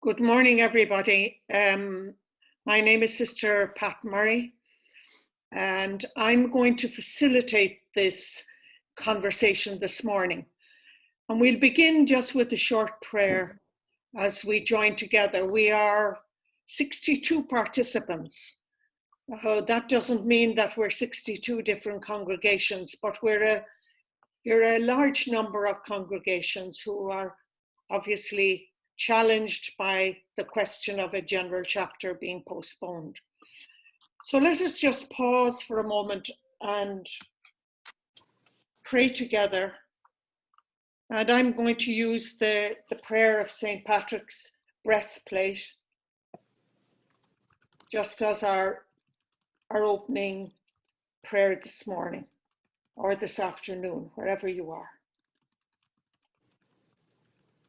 Good morning, everybody. My name is Sister Pat Murray, and I'm going to facilitate this conversation this morning. And we'll begin just with a short prayer as we join together. We are 62 participants. That doesn't mean that we're 62 different congregations, but we're a large number of congregations who are obviously challenged by the question of a general chapter being postponed. So let us just pause for a moment and pray together. And I'm going to use the prayer of St. Patrick's breastplate just as our opening prayer this morning or this afternoon, wherever you are.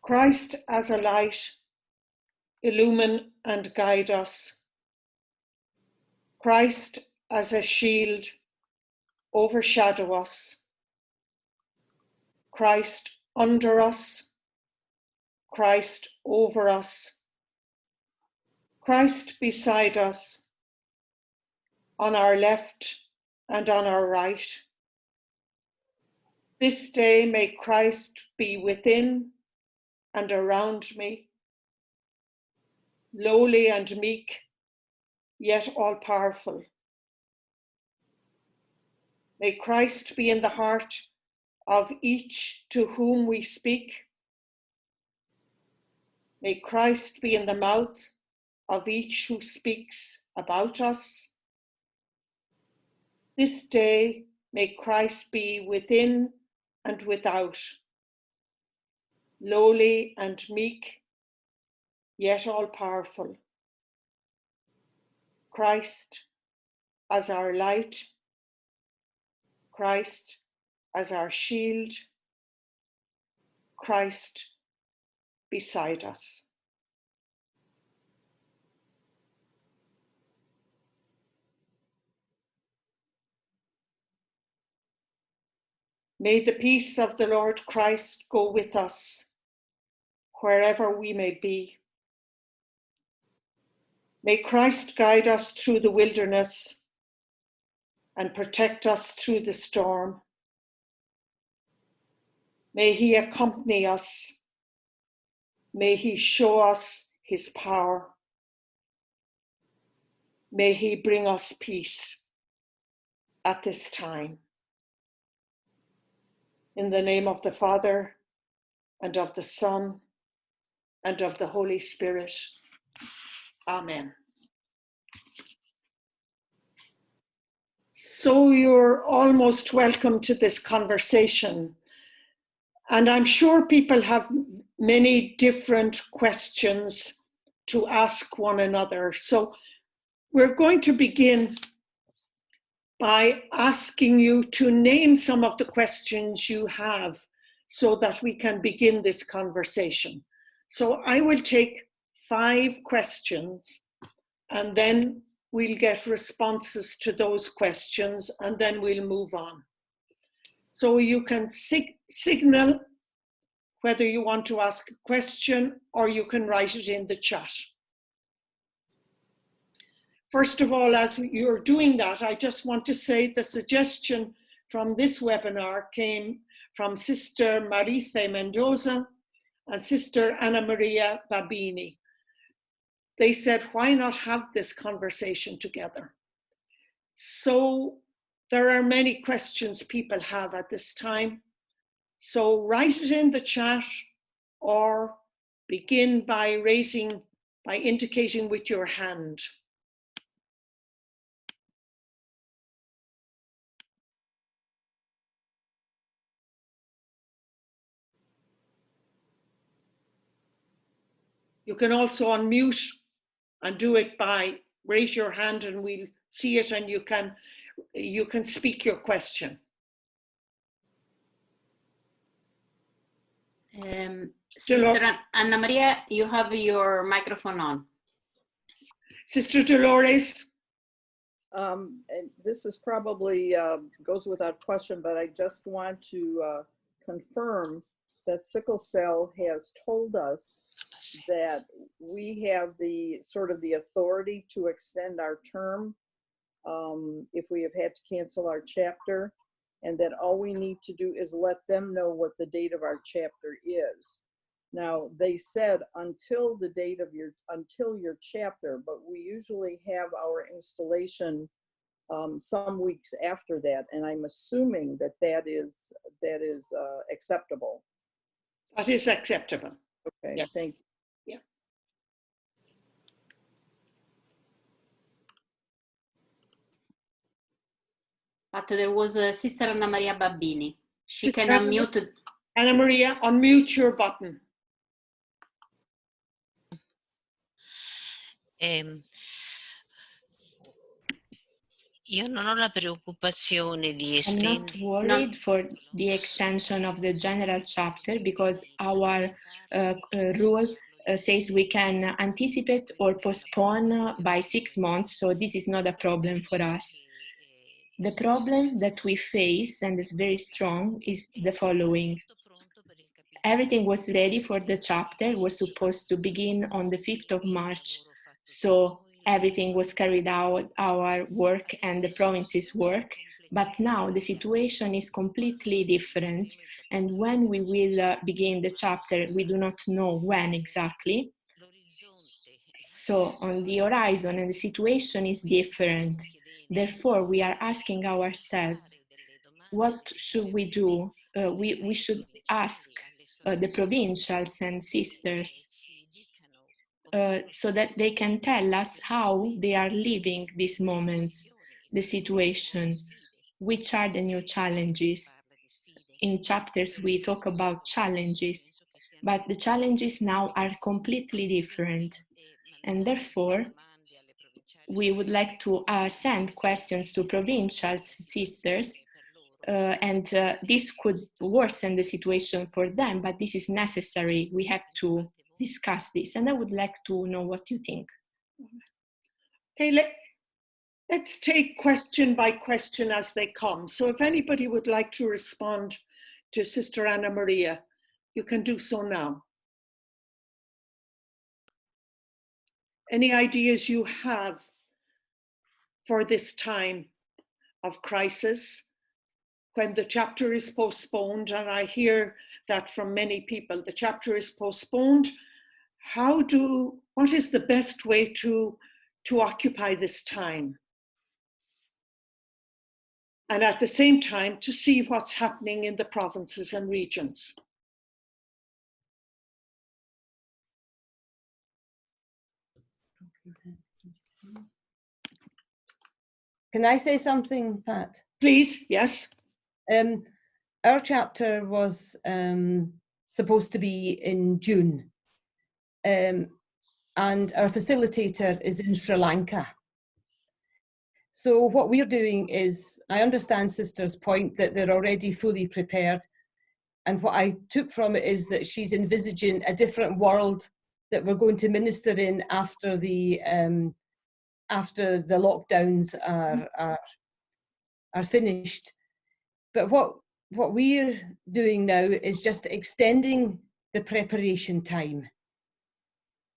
Christ as a light, illumine and guide us. Christ as a shield, overshadow us. Christ under us. Christ over us. Christ beside us, on our left and on our right. This day may Christ be within and around me, lowly and meek, yet all-powerful. May Christ be in the heart of each to whom we speak. May Christ be in the mouth of each who speaks about us. This day may Christ be within and without, lowly and meek, yet all-powerful. Christ as our light, Christ as our shield, Christ beside us. May the peace of the Lord Christ go with us, wherever we may be. May Christ guide us through the wilderness and protect us through the storm. May he accompany us. May he show us his power. May he bring us peace at this time. In the name of the Father, and of the Son, and of the Holy Spirit. Amen. So you're almost welcome to this conversation. And I'm sure people have many different questions to ask one another. So we're going to begin by asking you to name some of the questions you have so that we can begin this conversation. So I will take 5 questions and then we'll get responses to those questions and then we'll move on. So you can signal whether you want to ask a question or you can write it in the chat. First of all, as you're doing that, I just want to say the suggestion from this webinar came from Sister Marife Mendoza and Sister Anna Maria Babini. They said, why not have this conversation together? So there are many questions people have at this time. So write it in the chat or begin by indicating with your hand. You can also unmute and do it by raise your hand and we'll see it and you can speak your question. Sister Anna Maria, you have your microphone on. Sister Dolores. And this is probably goes without question, but I just want to confirm that sickle cell has told us that we have the sort of the authority to extend our term if we have had to cancel our chapter, and that all we need to do is let them know what the date of our chapter is. Now, they said until the date of until your chapter, but we usually have our installation some weeks after that, and I'm assuming that that is acceptable. That is acceptable. Okay, Yes. thank you. Yeah. But there was Sister Anna Maria Babbini. She can Sister unmute. Anna Maria, unmute your button. Io non ho la preoccupazione di I'm not estendere. worried for the extension of the general chapter because our rule says we can anticipate or postpone by 6 months, so this is not a problem for us. The problem that we face, and is very strong, is the following. Everything was ready for the chapter, was supposed to begin on the 5th of March, so everything was carried out, our work and the province's work, but now the situation is completely different, and when we will begin the chapter, we do not know when exactly. So on the horizon, and the situation is different. Therefore, we are asking ourselves, what should we do? We should ask the provincials and sisters so that they can tell us how they are living these moments, the situation, which are the new challenges. In chapters, we talk about challenges, but the challenges now are completely different. And therefore, we would like to send questions to provincial sisters, and this could worsen the situation for them, but this is necessary. We have to discuss this, and I would like to know what you think. Okay, let's take question by question as they come. So if anybody would like to respond to Sister Anna Maria, you can do so now. Any ideas you have for this time of crisis, when the chapter is postponed, and I hear that from many people, the chapter is postponed. What is the best way to occupy this time? And at the same time, to see what's happening in the provinces and regions. Can I say something, Pat? Please, yes. Our chapter was supposed to be in June, and our facilitator is in Sri Lanka. So what we're doing is, I understand Sister's point that they're already fully prepared, and what I took from it is that she's envisaging a different world that we're going to minister in after the lockdowns are finished. But what we're doing now is just extending the preparation time.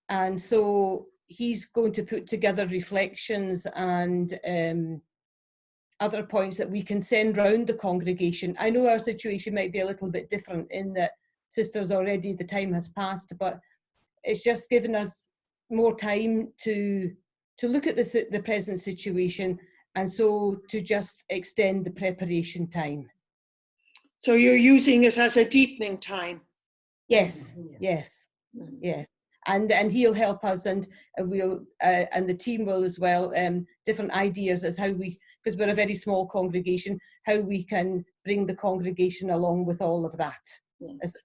And so he's going to put together reflections and other points that we can send round the congregation. I know our situation might be a little bit different in that sisters already, the time has passed, but it's just given us more time to look at the present situation, and so to just extend the preparation time. So you're using it as a deepening time? Yes, yes, yes. And he'll help us, and we'll and the team will as well, different ideas as how we, because we're a very small congregation, how we can bring the congregation along with all of that,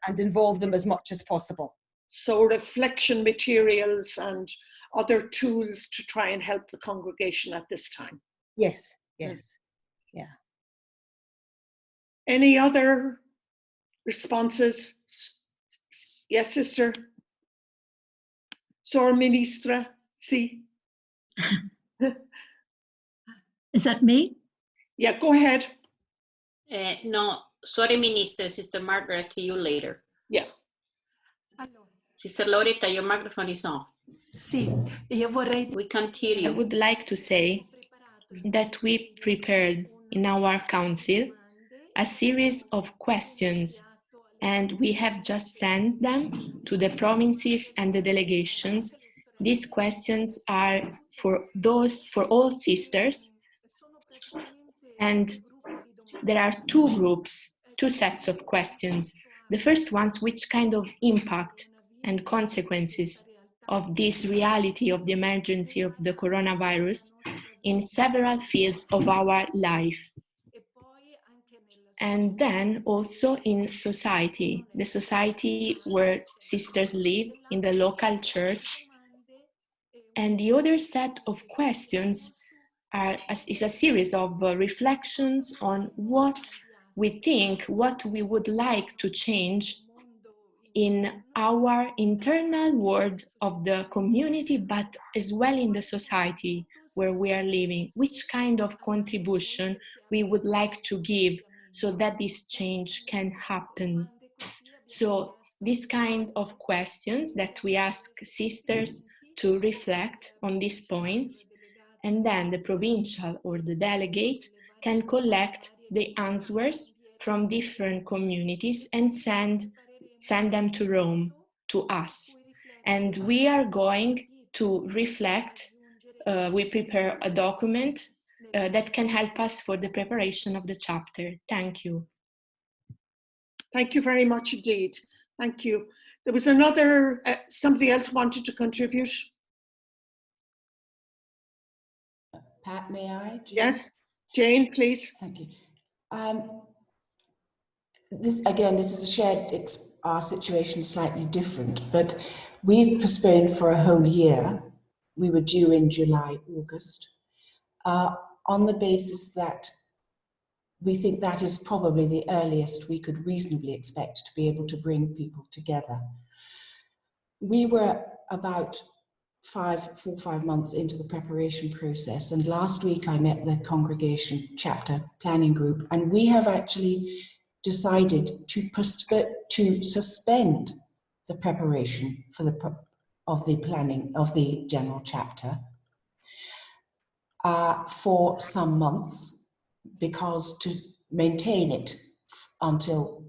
and involve them as much as possible. So reflection materials and other tools to try and help the congregation at this time. Yes, yes, yeah. Any other responses? Yes, Sister. Sor Ministra, si. Is that me? Yeah, go ahead. No, sorry, Minister, Sister Margaret, to you later. Yeah. Sister Loretta, your microphone is off. We can't hear I you. would like to say that we prepared in our council a series of questions, and we have just sent them to the provinces and the delegations. These questions are for all sisters, and there are two groups, two sets of questions. The first one's which kind of impact and consequences of this reality of the emergency of the coronavirus in several fields of our life. And then also in society, the society where sisters live, in the local church. And the other set of questions is a series of reflections on what we think, what we would like to change in our internal world of the community, but as well in the society where we are living, which kind of contribution we would like to give so that this change can happen. So this kind of questions that we ask sisters to reflect on these points, and then the provincial or the delegate can collect the answers from different communities and send them to Rome, to us. And we are going to reflect, we prepare a document that can help us for the preparation of the chapter. Thank you. Thank you very much indeed. Thank you. There was another, somebody else wanted to contribute. Pat, may I? Jane? Yes, Jane, please. Thank you. This is a shared, our situation is slightly different, but we've postponed for a whole year. We were due in July, August, on the basis that we think that is probably the earliest we could reasonably expect to be able to bring people together. We were about 4-5 months into the preparation process, and last week I met the congregation chapter planning group, and we have actually decided to suspend the preparation for of the planning of the general chapter for some months, because to maintain it until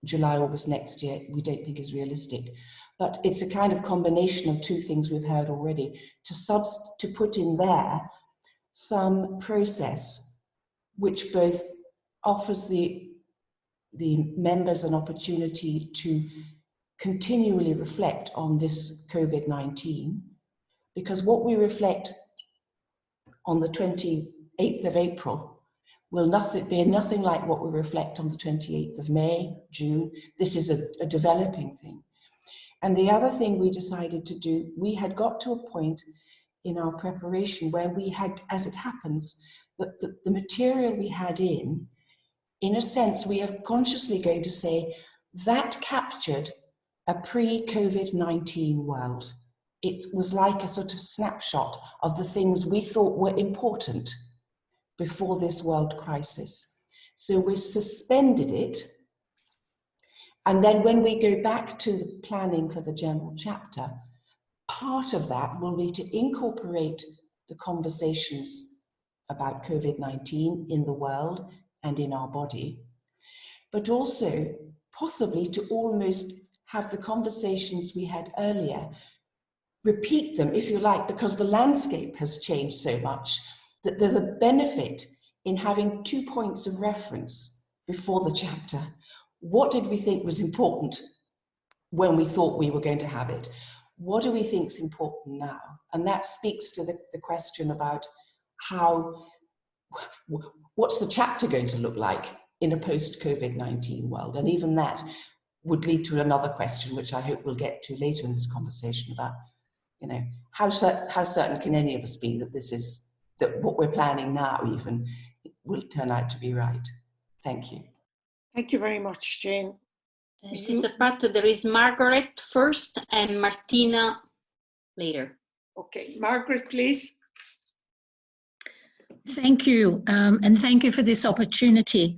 July, August next year, we don't think is realistic. But it's a kind of combination of two things we've heard already, to put in there some process which both offers the members an opportunity to continually reflect on this COVID-19, because what we reflect on the 28th of April will be nothing like what we reflect on the 28th of May, June. This is a developing thing. And the other thing we decided to do, we had got to a point in our preparation where we had, as it happens, the material we had in a sense, we are consciously going to say that captured a pre-COVID-19 world. It was like a sort of snapshot of the things we thought were important before this world crisis. So we suspended it. And then when we go back to the planning for the general chapter, part of that will be to incorporate the conversations about COVID-19 in the world and in our body, but also possibly to almost have the conversations we had earlier, repeat them, if you like, because the landscape has changed so much that there's a benefit in having 2 points of reference before the chapter. What did we think was important when we thought we were going to have it? What do we think is important now? And that speaks to the question about what's the chapter going to look like in a post-COVID-19 world? And even that would lead to another question, which I hope we'll get to later in this conversation about, you know, how certain can any of us be that what we're planning now even will turn out to be right? Thank you. Thank you very much, Jane. Sister Pat, there is Margaret first and Martina later. Okay, Margaret, please. Thank you, and thank you for this opportunity.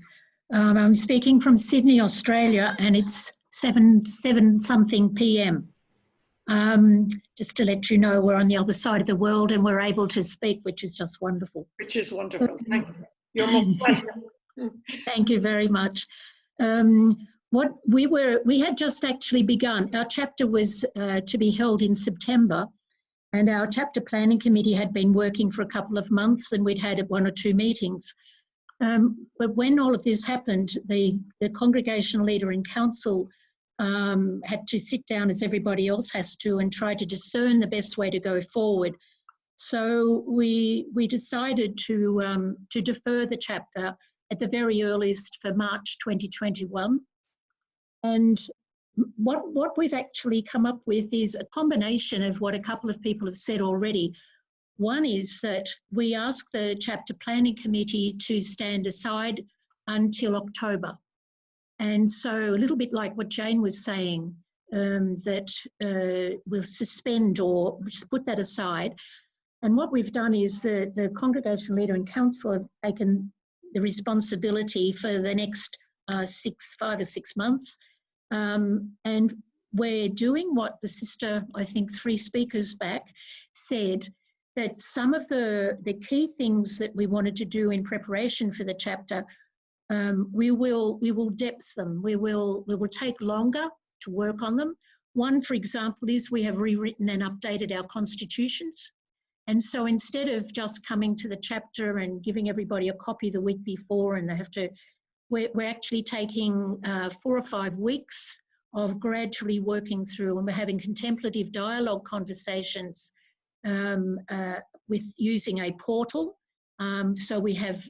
I'm speaking from Sydney, Australia, and it's 7 something p.m. Just to let you know, we're on the other side of the world and we're able to speak, which is just wonderful. Which is wonderful. Thank you. You're most welcome. Thank you very much. We had just actually begun. Our chapter was to be held in September, and our chapter planning committee had been working for a couple of months, and we'd had 1 or 2 meetings. But when all of this happened, the congregational leader and council had to sit down, as everybody else has to, and try to discern the best way to go forward. So we decided to defer the chapter at the very earliest for March 2021. And what we've actually come up with is a combination of what a couple of people have said already. One is that we ask the chapter planning committee to stand aside until October. And so a little bit like what Jane was saying, that we'll suspend or just put that aside. And what we've done is the congregation leader and council have taken the responsibility for the next 5 or 6 months. And we're doing what the sister, I think 3 speakers back, said, that some of the key things that we wanted to do in preparation for the chapter, we will depth them. We will take longer to work on them. One, for example, is we have rewritten and updated our constitutions. And so instead of just coming to the chapter and giving everybody a copy the week before and they have to, we're actually taking 4 or 5 weeks of gradually working through, and we're having contemplative dialogue conversations with using a portal. So we have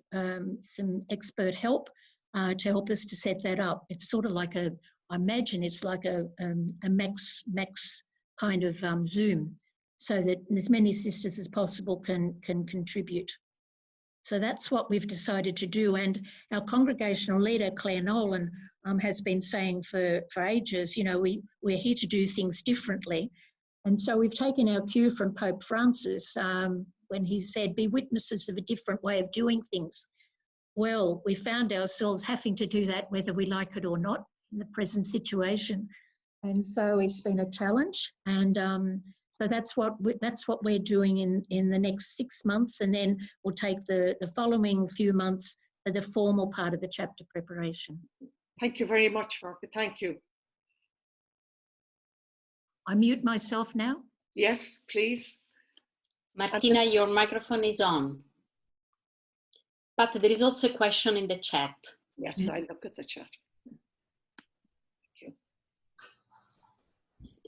some expert help to help us to set that up. It's sort of like I imagine it's like a max kind of Zoom, so that as many sisters as possible can contribute. So that's what we've decided to do. And our congregational leader, Claire Nolan, has been saying for ages, you know, we're here to do things differently. And so we've taken our cue from Pope Francis when he said, be witnesses of a different way of doing things. Well, we found ourselves having to do that whether we like it or not in the present situation. And so it's been a challenge. And so that's what we're doing in the next 6 months. And then we'll take the following few months for the formal part of the chapter preparation. Thank you very much, Margaret. Thank you. I mute myself now? Yes, please. Martina, your microphone is on. But there is also a question in the chat. Yes, I look at the chat. Thank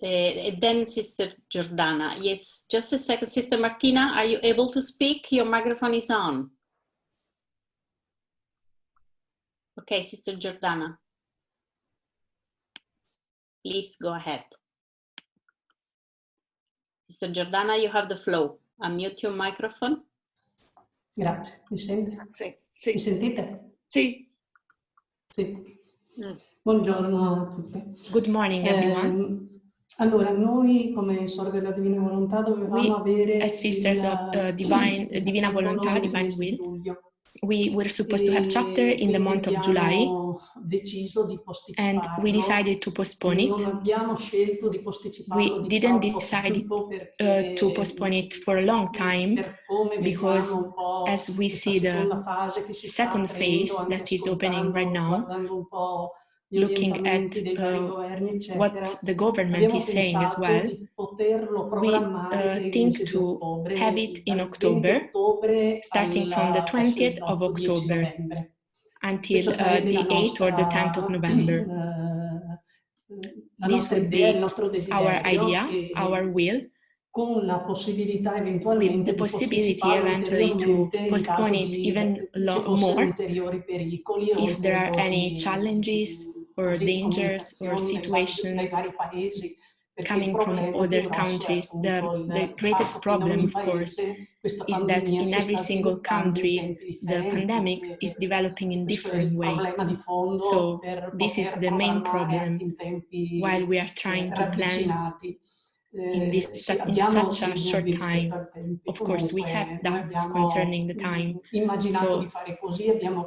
you. Then Sister Giordana. Yes, just a second. Sister Martina, are you able to speak? Your microphone is on. Okay, Sister Giordana. Please go ahead. Sister Giordana, you have the floor. Unmute your microphone. Grazie. Mi sente? Sì. Sì. Mi sentite? Sì. Sì. Buongiorno a tutte. Good morning, everyone. Allora, noi come Suore della Divina Volontà dovevamo avere as Sisters of Divina Volontà, Divine Will, we were supposed to have chapter in the month of July, and we decided to postpone it. We didn't decide to postpone it for a long time because as we see the second phase that is opening right now, looking at what the government is saying as well, we think to have it in October, starting from the 20th of October until the 8th or the 10th of November. This would be our idea, our will, with the possibility eventually to postpone it even more if there are any challenges or dangers or situations coming from other countries. The greatest problem, of course, is that in every single country, the pandemic is developing in different way. So this is the main problem while we are trying to plan in such a short time. Of course, we have doubts concerning the time. So,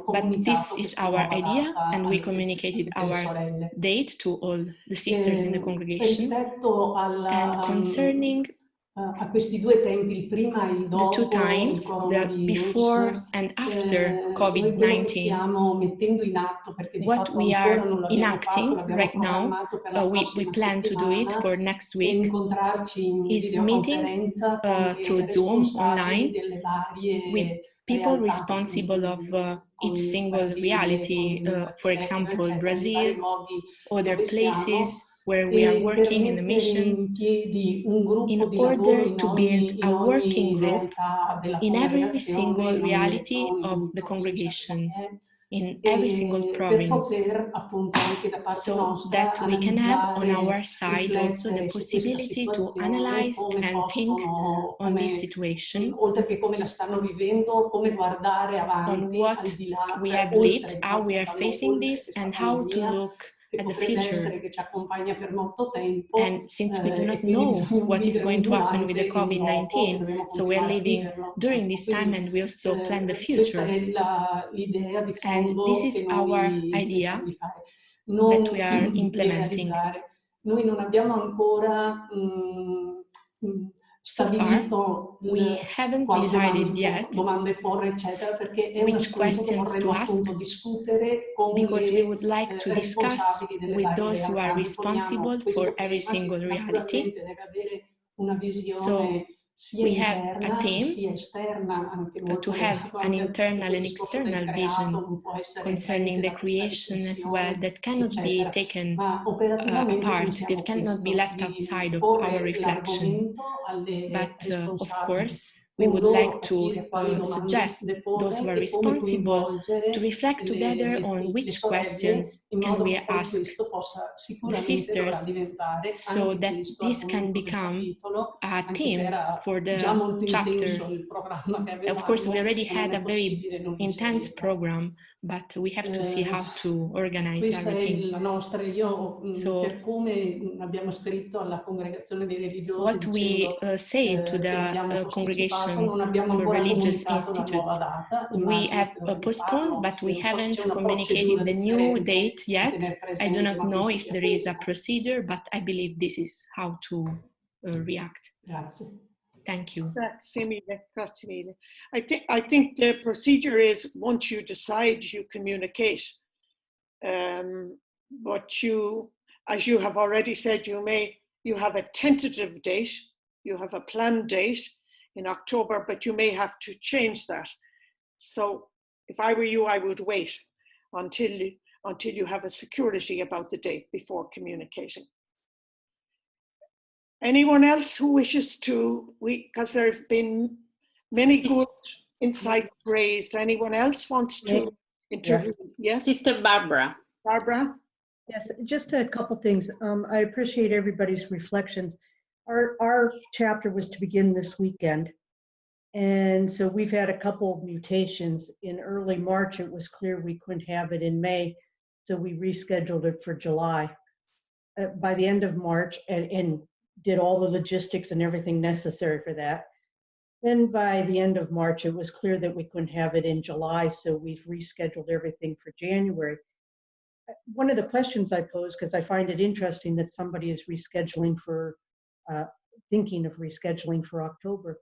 but this is our idea, and we communicated our date to all the sisters in the congregation. And concerning a questi due tempi, il prima e il dopo, the two times, the before and after COVID-19, what we are enacting right now, we plan to do it for next week, is meeting through Zoom online with people responsible of each single reality, for example, Brazil, other places where we are working in the missions, in order to build a working group in every single reality of the congregation, in every single province, so that we can have on our side also the possibility to analyze and think on this situation, on what we have lived, how we are facing this, and how to look at the future. And since we do not know what is going to happen with the COVID-19, so we are living during this time and we also plan the future. And this is our idea that we are implementing. So far, we haven't decided yet which questions to ask, because we would like to discuss with those who are responsible for every single reality. So we have a team to have an internal and external vision concerning the creation as well, that cannot be taken apart, that cannot be left outside of our reflection. But of course, we would like to suggest those who are responsible to reflect together on which questions can we ask the sisters, so that this can become a theme for the chapter. Of course, we already had a very intense program, but we have to see how to organize everything. So, what we say to the Congregation for Religious Institutes, we have postponed, but we haven't communicated the new date yet. I do not know if there is a procedure, but I believe this is how to react. Thank you. Grazie mille, grazie mille. I think the procedure is, once you decide, you communicate. But you, as you have already said, you have a tentative date, you have a planned date in October, but you may have to change that. So if I were you, I would wait until you have a security about the date before communicating. Anyone else who wishes to, because there have been many good insights raised. Anyone else wants to intervene? Yes? Sister Barbara. Barbara? Yes, just a couple things. I appreciate everybody's reflections. Our chapter was to begin this weekend. And so we've had a couple of mutations. In early March, it was clear we couldn't have it in May. So we rescheduled it for July. By the end of March, and did all the logistics and everything necessary for that. Then by the end of March, it was clear that we couldn't have it in July, so we've rescheduled everything for January. One of the questions I pose, because I find it interesting that somebody is rescheduling for, thinking of rescheduling for October.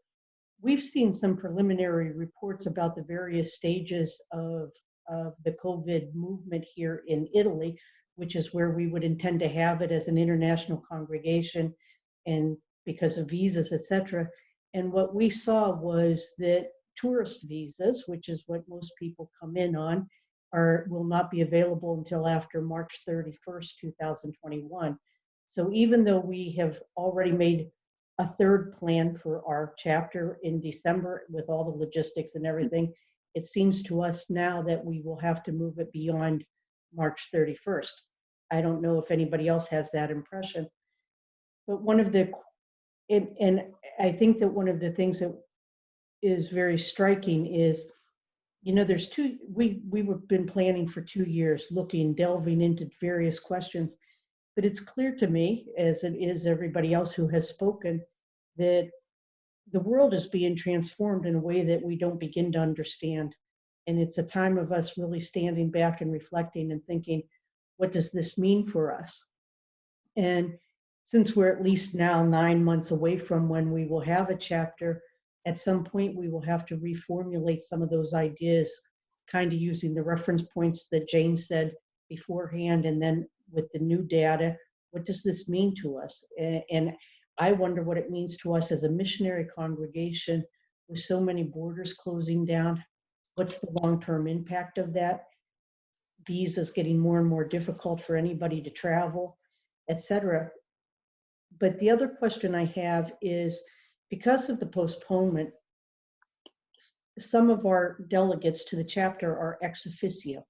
We've seen some preliminary reports about the various stages of the COVID movement here in Italy, which is where we would intend to have it as an international congregation, and because of visas, etc. And what we saw was that tourist visas, which is what most people come in on, will not be available until after March 31st, 2021. So even though we have already made a third plan for our chapter in December with all the logistics and everything, it seems to us now that we will have to move it beyond March 31st. I don't know if anybody else has that impression. But one of the, and I think that one of the things that is very striking is, you know, there's we've been planning for 2 years, delving into various questions. But it's clear to me, as it is everybody else who has spoken, that the world is being transformed in a way that we don't begin to understand. And it's a time of us really standing back and reflecting and thinking, what does this mean for us? And since we're at least now 9 months away from when we will have a chapter, at some point we will have to reformulate some of those ideas, kind of using the reference points that Jane said beforehand, and then with the new data, what does this mean to us? And I wonder what it means to us as a missionary congregation with so many borders closing down. What's the long-term impact of that? Visas getting more and more difficult for anybody to travel, etc. But the other question I have is, because of the postponement, some of our delegates to the chapter are ex officio.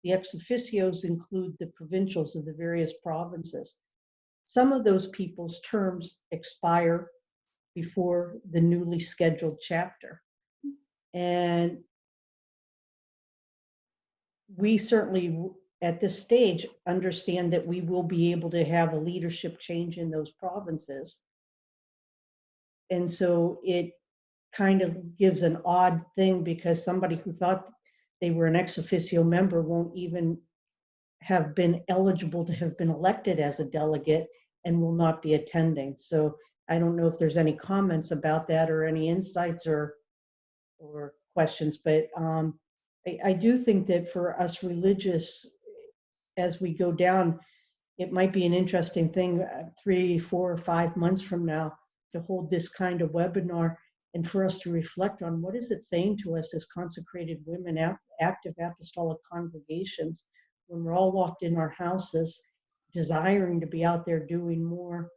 The ex officios include the provincials of the various provinces. Some of those people's terms expire before the newly scheduled chapter. And we certainly, at this stage, understand that we will be able to have a leadership change in those provinces. And so it kind of gives an odd thing, because somebody who thought they were an ex officio member won't even have been eligible to have been elected as a delegate and will not be attending. So I don't know if there's any comments about that or any insights or questions, but I do think that for us religious, as we go down, it might be an interesting thing 3, 4, or 5 months from now to hold this kind of webinar and for us to reflect on what is it saying to us as consecrated women, active apostolic congregations, when we're all locked in our houses, desiring to be out there doing more,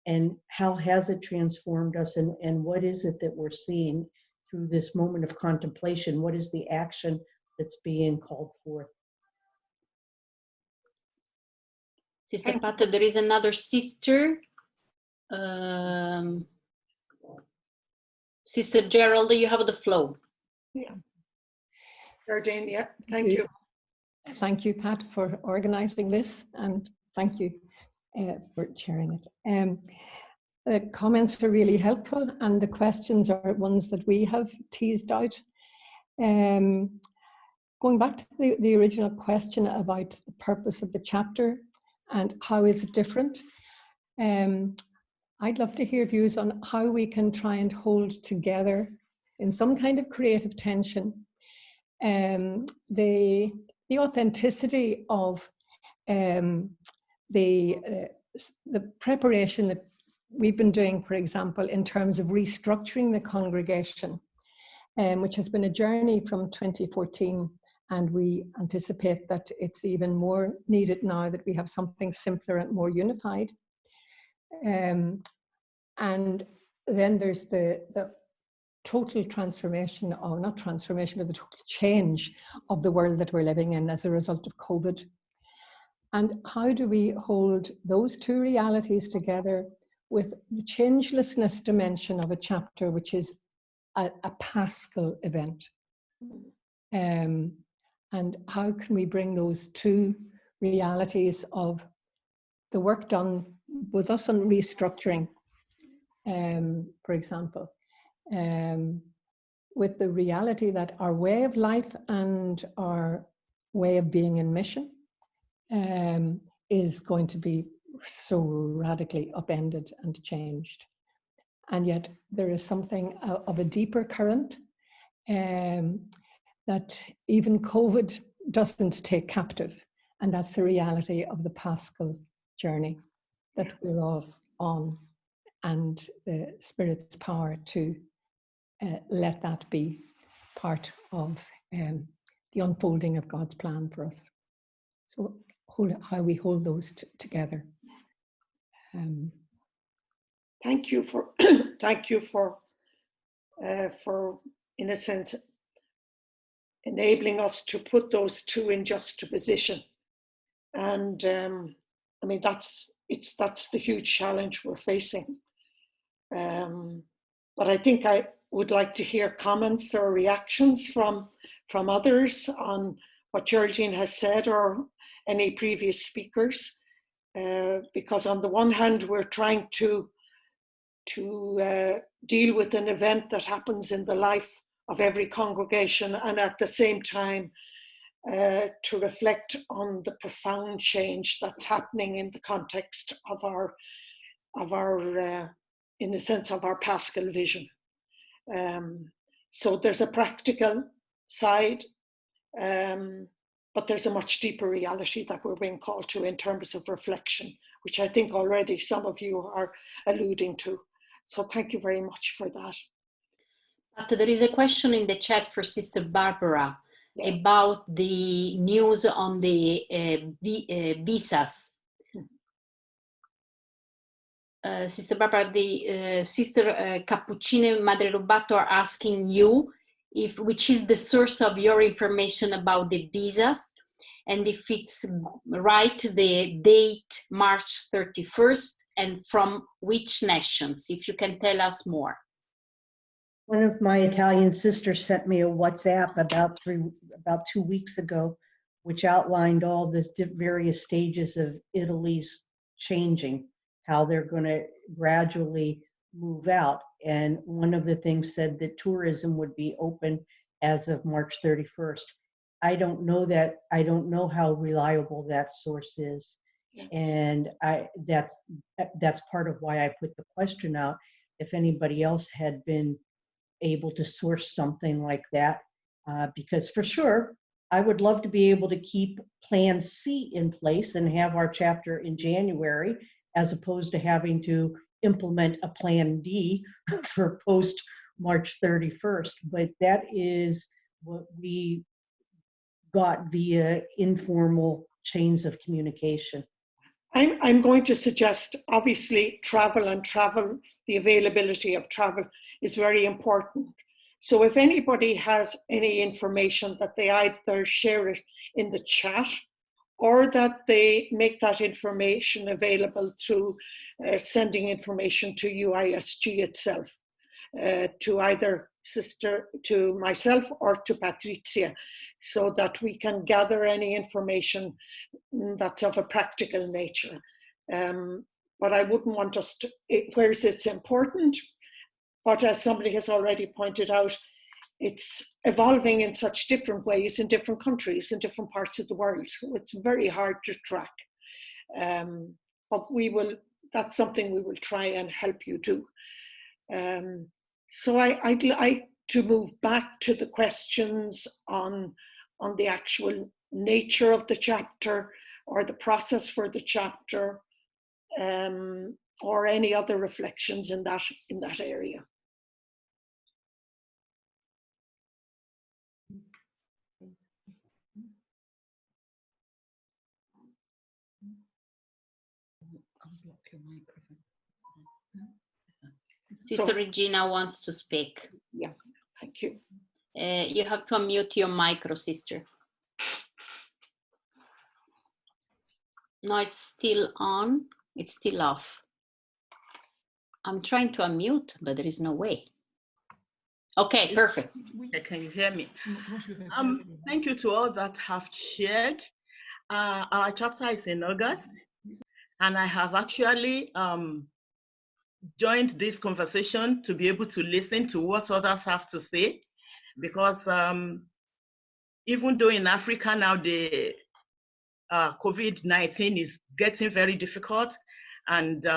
and how has it transformed us, and what is it that we're seeing through this moment of contemplation? What is the action that's being called forth? Sister Pat, there is another sister. Sister Gerald, you have the floor. Yeah. Jane, yeah, thank you. Thank you, Pat, for organizing this, and thank you for chairing it. The comments are really helpful, and the questions are ones that we have teased out. Going back to the original question about the purpose of the chapter and how is it different, I'd love to hear views on how we can try and hold together in some kind of creative tension the authenticity of the preparation that we've been doing, for example, in terms of restructuring the congregation, which has been a journey from 2014, and we anticipate that it's even more needed now that we have something simpler and more unified. And then there's the total transformation, or not transformation, but the total change of the world that we're living in as a result of COVID. And how do we hold those two realities together with the changelessness dimension of a chapter, which is a Paschal event? And how can we bring those two realities of the work done with us on restructuring, for example, with the reality that our way of life and our way of being in mission is going to be so radically upended and changed. And yet there is something of a deeper current that even COVID doesn't take captive. And that's the reality of the Paschal journey that we're all on, and the Spirit's power to let that be part of the unfolding of God's plan for us. So how we hold those together. Thank you for in a sense enabling us to put those two in juxtaposition. And I mean, that's the huge challenge we're facing. But I think I would like to hear comments or reactions from others on what Geraldine has said, or any previous speakers. because on the one hand, we're trying to deal with an event that happens in the life of every congregation, and at the same time to reflect on the profound change that's happening in the context of our in a sense of our Paschal vision. So there's a practical side, but there's a much deeper reality that we're being called to in terms of reflection, which I think already some of you are alluding to. So thank you very much for that. But there is a question in the chat for Sister Barbara about the news on the visas. Sister Barbara, the Sister Cappuccine Madre Rubato are asking you which is the source of your information about the visas, and if it's right, the date March 31st, and from which nations, if you can tell us more. One of my Italian sisters sent me a WhatsApp about 2 weeks ago, which outlined all the various stages of Italy's changing, how they're going to gradually move out. And one of the things said that tourism would be open as of March 31st. I don't know that. I don't know how reliable that source is. Yeah. And that's part of why I put the question out. If anybody else had been able to source something like that, because for sure, I would love to be able to keep Plan C in place and have our chapter in January, as opposed to having to implement a Plan D for post March 31st. But that is what we got via informal chains of communication. I'm going to suggest, obviously, travel, the availability of travel is very important. So if anybody has any information, that they either share it in the chat or that they make that information available through sending information to UISG itself, to either to myself or to Patricia, so that we can gather any information that's of a practical nature. But I wouldn't want us to, whereas it's important, but as somebody has already pointed out, it's evolving in such different ways in different countries, in different parts of the world. It's very hard to track. But that's something we will try and help you do. So I'd like to move back to the questions on the actual nature of the chapter, or the process for the chapter, or any other reflections in that area. Unblock your microphone. Sister Regina wants to speak. Yeah, thank you. You have to unmute your micro, sister. No, it's still on. It's still off. I'm trying to unmute, but there is no way. Okay, perfect. Can you hear me? Thank you to all that have shared. Our chapter is in August, and I have actually joined this conversation to be able to listen to what others have to say, because even though in Africa now the COVID-19 is getting very difficult and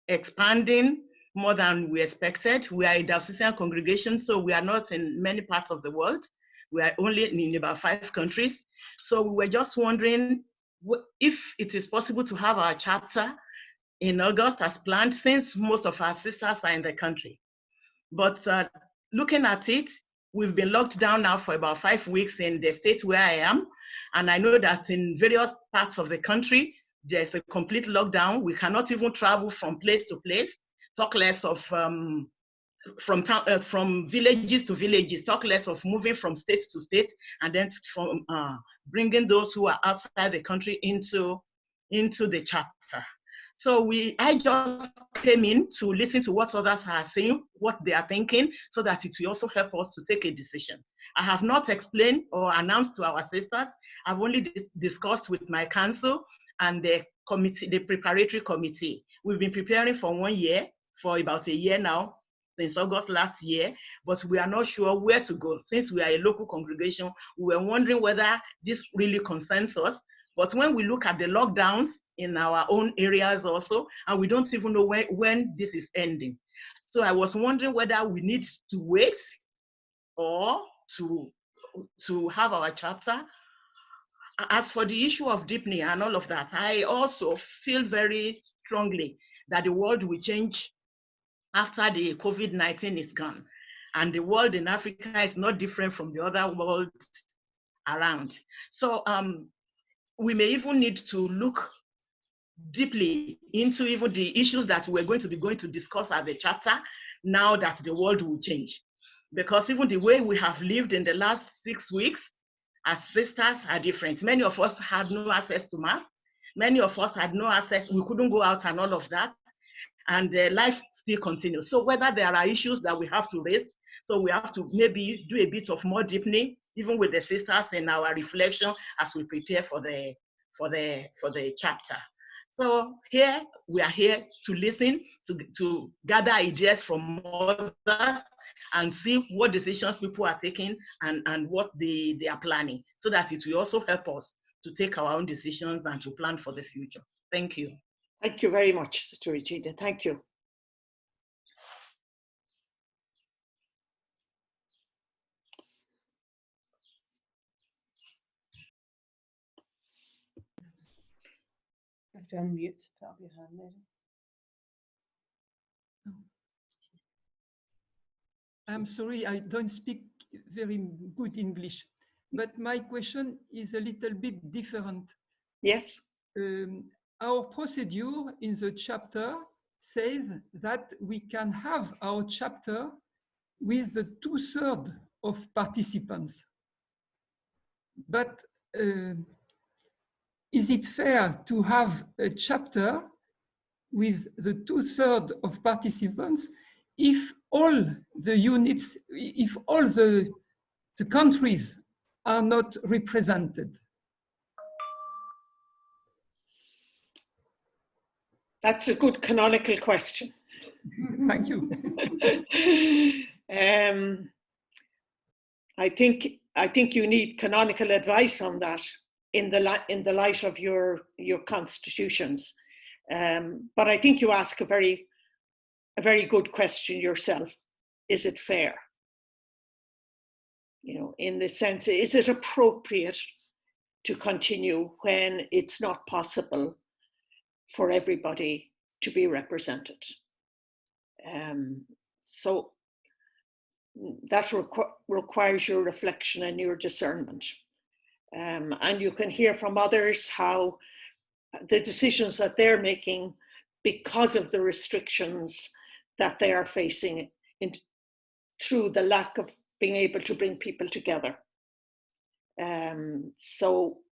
expanding more than we expected. We are a diocesan congregation, so we are not in many parts of the world. We are only in about 5 countries. So we were just wondering if it is possible to have our chapter in August as planned, since most of our sisters are in the country. But looking at it, we've been locked down now for about 5 weeks in the state where I am. And I know that in various parts of the country, there's a complete lockdown. We cannot even travel from place to place, talk less of from villages to villages, talk less of moving from state to state, and then from bringing those who are outside the country into the chapter. So I just came in to listen to what others are saying, what they are thinking, so that it will also help us to take a decision. I have not explained or announced to our sisters. I've only discussed with my council, and the committee, the preparatory committee. We've been preparing for 1 year, for about a year now, since August last year, but we are not sure where to go. Since we are a local congregation, we were wondering whether this really concerns us. But when we look at the lockdowns in our own areas also, and we don't even know when this is ending. So I was wondering whether we need to wait or to have our chapter. As for the issue of deepening and all of that, I also feel very strongly that the world will change after the COVID-19 is gone. And the world in Africa is not different from the other world around. So we may even need to look deeply into even the issues that we're going to discuss as a chapter now that the world will change. Because even the way we have lived in the last 6 weeks as sisters are different. Many of us had no access to mass. Many of us had no access, we couldn't go out and all of that. And life still continues. So whether there are issues that we have to raise, so we have to maybe do a bit of more deepening, even with the sisters in our reflection as we prepare for the chapter. So here, we are here to listen, to gather ideas from others and see what decisions people are taking and what they are planning, so that it will also help us to take our own decisions and to plan for the future. Thank you. Thank you very much, Sister Regina. Thank you. You have to unmute, put up your hand there. I'm sorry, I don't speak very good English, but my question is a little bit different. Yes. Our procedure in the chapter says that we can have our chapter with the 2/3 of participants. But is it fair to have a chapter with the 2/3 of participants if all the units, if all the countries are not represented? That's a good canonical question. Thank you. I think you need canonical advice on that in the light of your constitutions. But I think you ask a very good question yourself. Is it fair? You know, in the sense, is it appropriate to continue when it's not possible for everybody to be represented? So that requires your reflection and your discernment. And you can hear from others how the decisions that they're making because of the restrictions that they are facing through the lack of being able to bring people together. So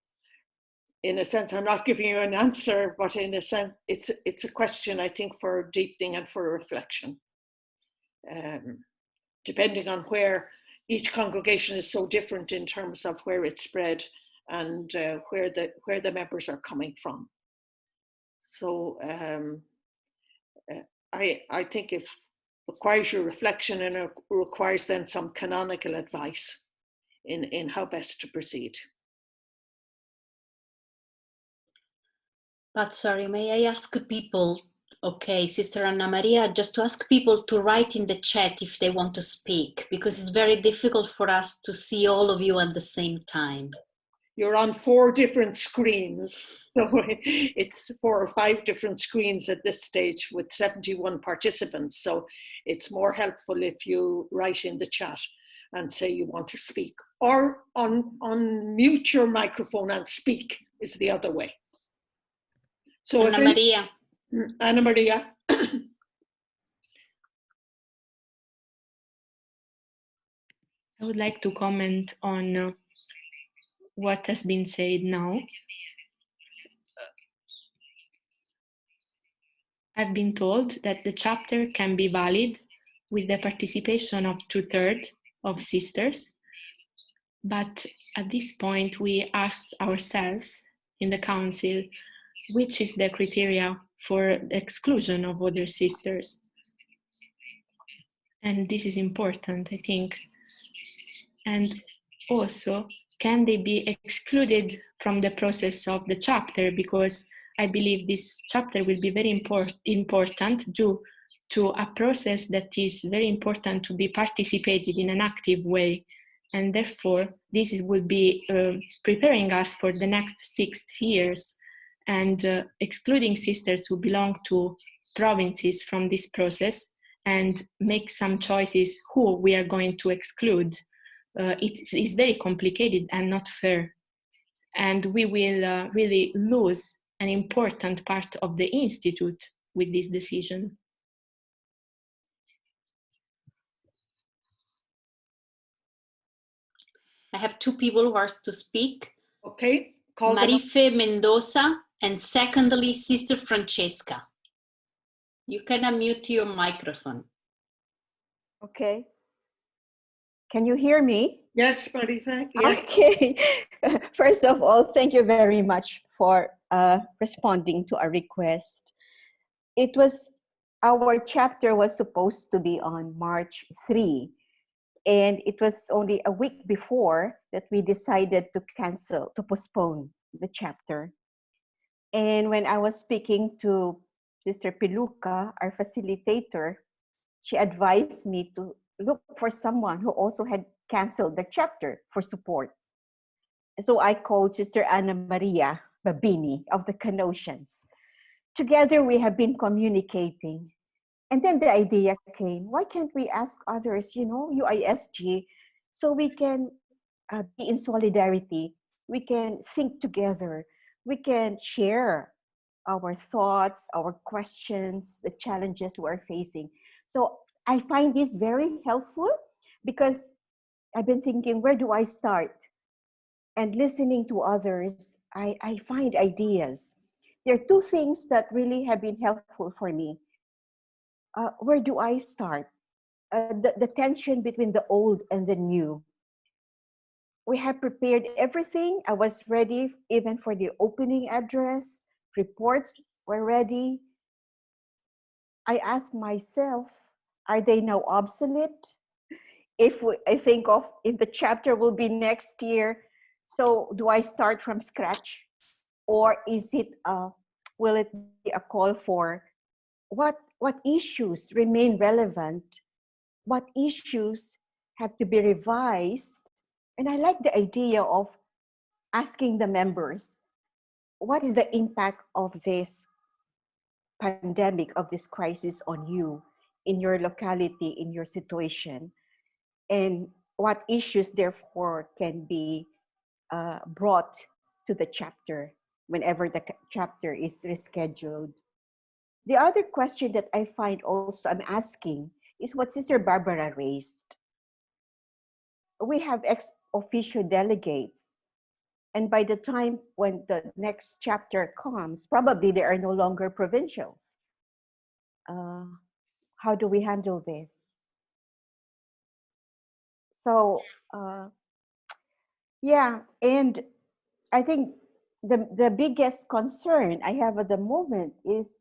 in a sense, I'm not giving you an answer, but in a sense, it's a question, I think, for deepening and for reflection. Depending on where each congregation is so different in terms of where it's spread and where the members are coming from. So I think it requires your reflection, and it requires then some canonical advice in how best to proceed. But sorry, may I ask people, okay, Sister Anna Maria, just to ask people to write in the chat if they want to speak, because it's very difficult for us to see all of you at the same time. You're on 4 different screens. So it's 4 or 5 different screens at this stage with 71 participants. So it's more helpful if you write in the chat and say you want to speak, or unmute your microphone and speak is the other way. So Anna Maria. Anna Maria. I would like to comment on what has been said now. I've been told that the chapter can be valid with the participation of 2/3 of sisters, but at this point we asked ourselves in the council which is the criteria for exclusion of other sisters. And this is important, I think. And also, can they be excluded from the process of the chapter? Because I believe this chapter will be very important due to a process that is very important to be participated in an active way. And therefore, this will be preparing us for the next 6 years, and excluding sisters who belong to provinces from this process, and make some choices who we are going to exclude. It is very complicated and not fair. And we will really lose an important part of the institute with this decision. I have 2 people who are to speak. Okay. Marife Mendoza, and secondly, Sister Francesca. You can unmute your microphone. Okay. Can you hear me? Yes, Marife. Yes. Okay. First of all, thank you very much for responding to our request. Our chapter was supposed to be on March 3, and it was only a week before that we decided to postpone the chapter. And when I was speaking to Sister Piluca, our facilitator, she advised me to look for someone who also had canceled the chapter for support. So I called Sister Ana Maria Babini of the Canossians. Together we have been communicating. And then the idea came, why can't we ask others, UISG, so we can be in solidarity, we can think together, we can share our thoughts, our questions, the challenges we're facing. So I find this very helpful because I've been thinking, where do I start? And listening to others, I find ideas. There are 2 things that really have been helpful for me. Where do I start? The tension between the old and the new. We have prepared everything. I was ready even for the opening address. Reports were ready. I asked myself, are they now obsolete? I think of if the chapter will be next year, so do I start from scratch? Or will it be a call for what issues remain relevant? What issues have to be revised? And I like the idea of asking the members, what is the impact of this pandemic, of this crisis on you, in your locality, in your situation? And what issues, therefore, can be brought to the chapter whenever the chapter is rescheduled? The other question that I find also I'm asking is what Sister Barbara raised. We have ex officio delegates, and by the time when the next chapter comes, probably there are no longer provincials. How do we handle this? So, yeah, and I think the biggest concern I have at the moment is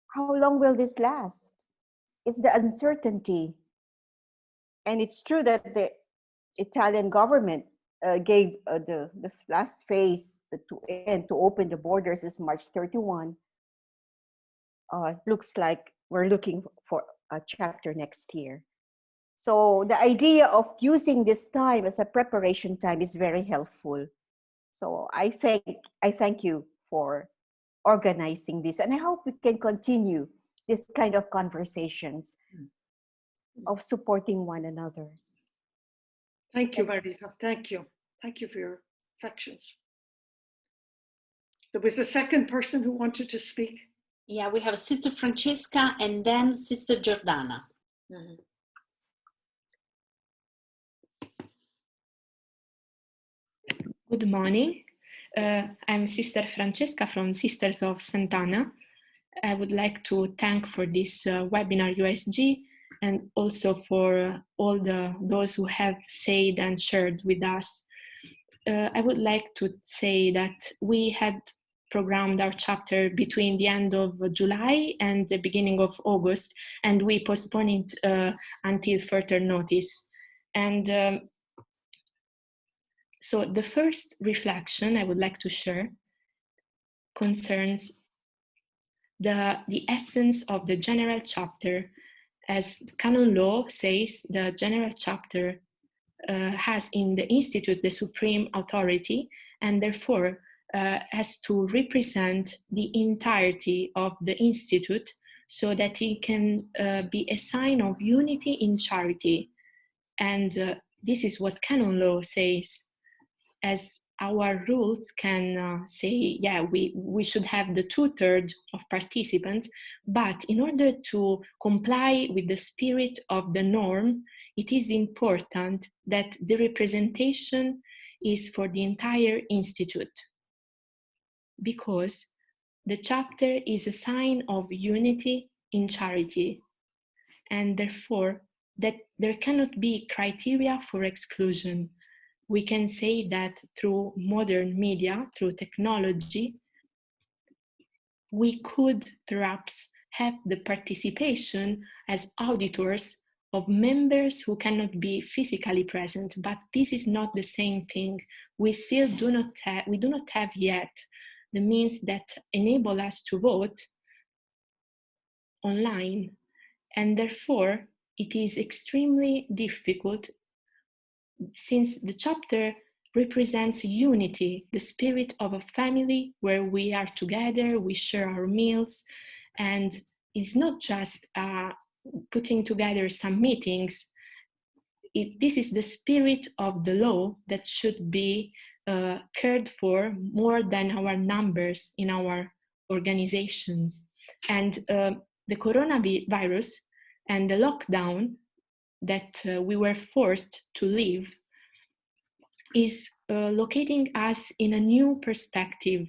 how long will this last? It's the uncertainty. And it's true that the Italian government gave the last phase to open the borders is March 31. Looks like we're looking for a chapter next year. So the idea of using this time as a preparation time is very helpful. So I thank you for organizing this, and I hope we can continue this kind of conversations of supporting one another. Thank you, Marifa. Thank you. Thank you for your reflections. There was a second person who wanted to speak. Yeah, we have Sister Francesca and then Sister Giordana. Mm-hmm. Good morning. I'm Sister Francesca from Sisters of Sant'Anna. I would like to thank for this webinar USG, and also for all those who have said and shared with us. I would like to say that we had programmed our chapter between the end of July and the beginning of August, and we postponed it until further notice. And so the first reflection I would like to share concerns the essence of the general chapter. As canon law says, the general chapter has in the institute the supreme authority, and therefore has to represent the entirety of the institute, so that it can be a sign of unity in charity. And this is what canon law says. As our rules can say, yeah, we should have the 2/3 of participants, but in order to comply with the spirit of the norm, it is important that the representation is for the entire institute, because the chapter is a sign of unity in charity, and therefore that there cannot be criteria for exclusion. We can say that through modern media, through technology, we could perhaps have the participation as auditors of members who cannot be physically present, but this is not the same thing. We still do not have yet the means that enable us to vote online, and therefore it is extremely difficult, since the chapter represents unity, the spirit of a family where we are together, we share our meals, and it's not just putting together some meetings. This is the spirit of the law that should be cared for more than our numbers in our organizations. And the coronavirus and the lockdown that we were forced to live is locating us in a new perspective.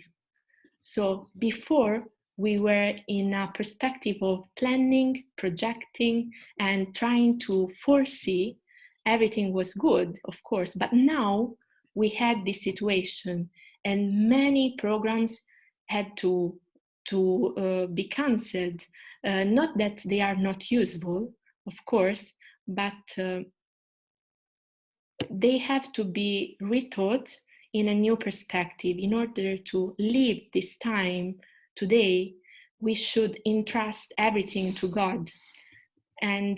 So before, we were in a perspective of planning, projecting, and trying to foresee. Everything was good, of course, but now we had this situation, and many programs had to be cancelled. Not that they are not useful, of course, but they have to be rethought in a new perspective. In order to live this time today, we should entrust everything to God. And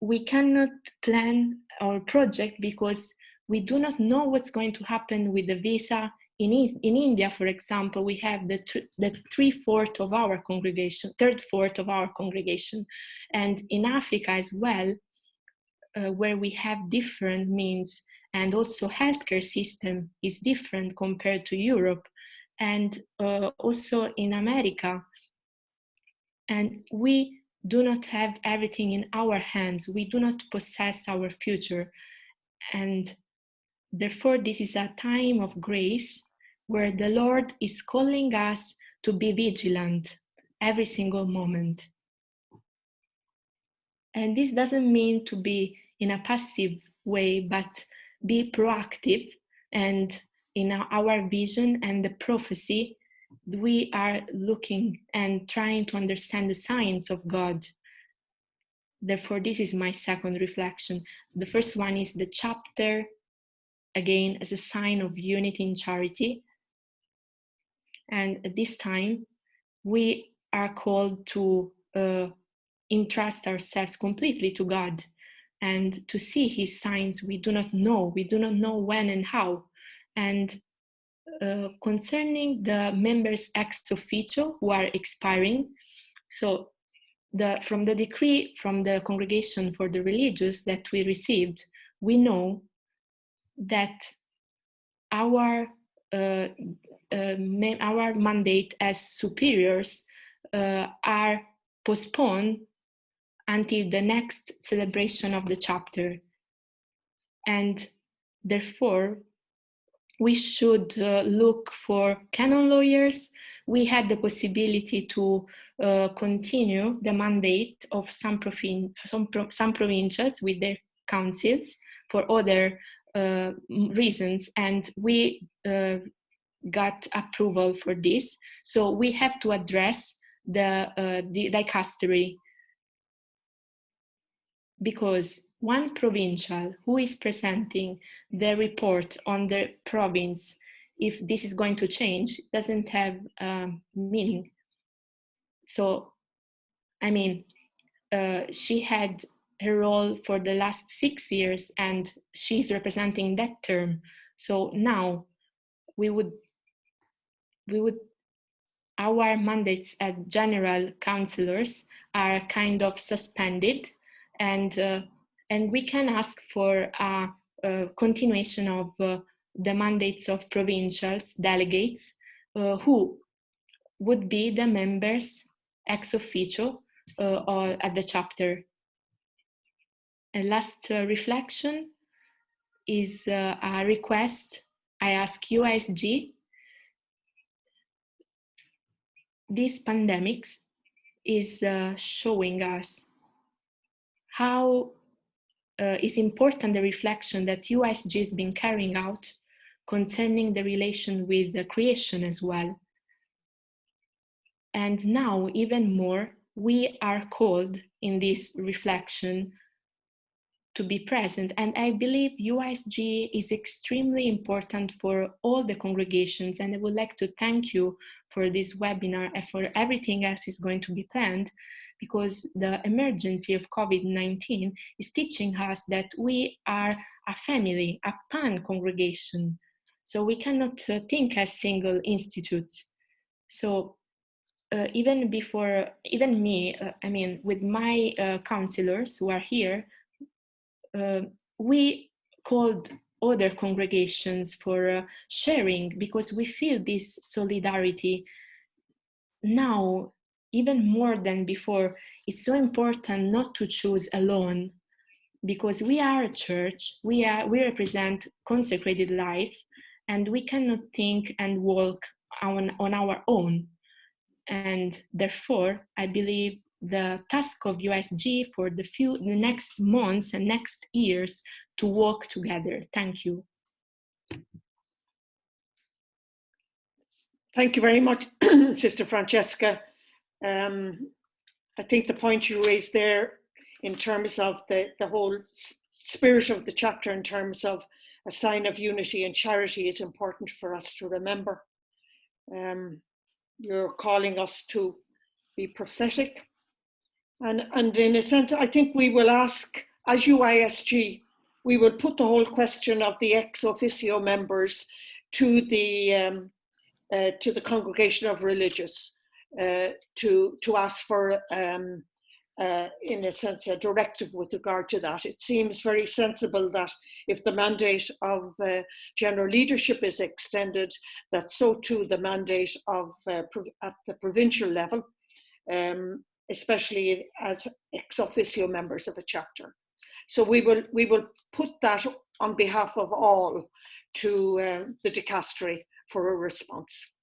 we cannot plan our project because we do not know what's going to happen with the visa. In India, for example, we have the 3/4 of our congregation, 1/3 of our congregation. And in Africa as well, where we have different means, and also healthcare system is different compared to Europe, and also in America. And we do not have everything in our hands. We do not possess our future. And therefore, this is a time of grace where the Lord is calling us to be vigilant every single moment. And this doesn't mean to be in a passive way, but be proactive. And in our vision and the prophecy, we are looking and trying to understand the signs of God. Therefore, this is my second reflection. The first one is the chapter, again, as a sign of unity in charity. And at this time, we are called to entrust ourselves completely to God and to see his signs. We do not know when and how. And concerning the members ex officio who are expiring, so from the decree from the Congregation for the Religious that we received, we know that our mandate as superiors are postponed until the next celebration of the chapter. And therefore, we should look for canon lawyers. We had the possibility to continue the mandate of some provincials with their councils for other reasons, and we got approval for this. So we have to address the dicastery, because one provincial who is presenting the report on the province, if this is going to change, doesn't have meaning. So, I mean, she had her role for the last 6 years and she's representing that term. So now our mandates as general councillors are kind of suspended, and we can ask for a continuation of the mandates of provincials, delegates, who would be the members ex officio or at the chapter. A last reflection is a request. I ask UISG. This pandemic is showing us how is important the reflection that UISG has been carrying out concerning the relation with the creation as well. And now, even more, we are called in this reflection to be present. And I believe UISG is extremely important for all the congregations. And I would like to thank you for this webinar and for everything else is going to be planned, because the emergency of COVID-19 is teaching us that we are a family, a pan-congregation. So we cannot think as single institutes. So even me, I mean, with my councillors who are here, we called other congregations for sharing, because we feel this solidarity now even more than before. It's so important not to choose alone, because we are a church, we represent consecrated life, and we cannot think and walk on our own. And therefore, I believe the task of UISG for the next months and next years to work together. Thank you. Thank you very much, Sister Francesca. I think the point you raised there in terms of the whole spirit of the chapter, in terms of a sign of unity and charity, is important for us to remember. You're calling us to be prophetic. And in a sense, I think we will ask, as UISG, we will put the whole question of the ex officio members to the Congregation of Religious, to ask for, in a sense, a directive with regard to that. It seems very sensible that if the mandate of general leadership is extended, that so too the mandate of at the provincial level, especially as ex officio members of a chapter. So we will put that on behalf of all to the dicastery for a response.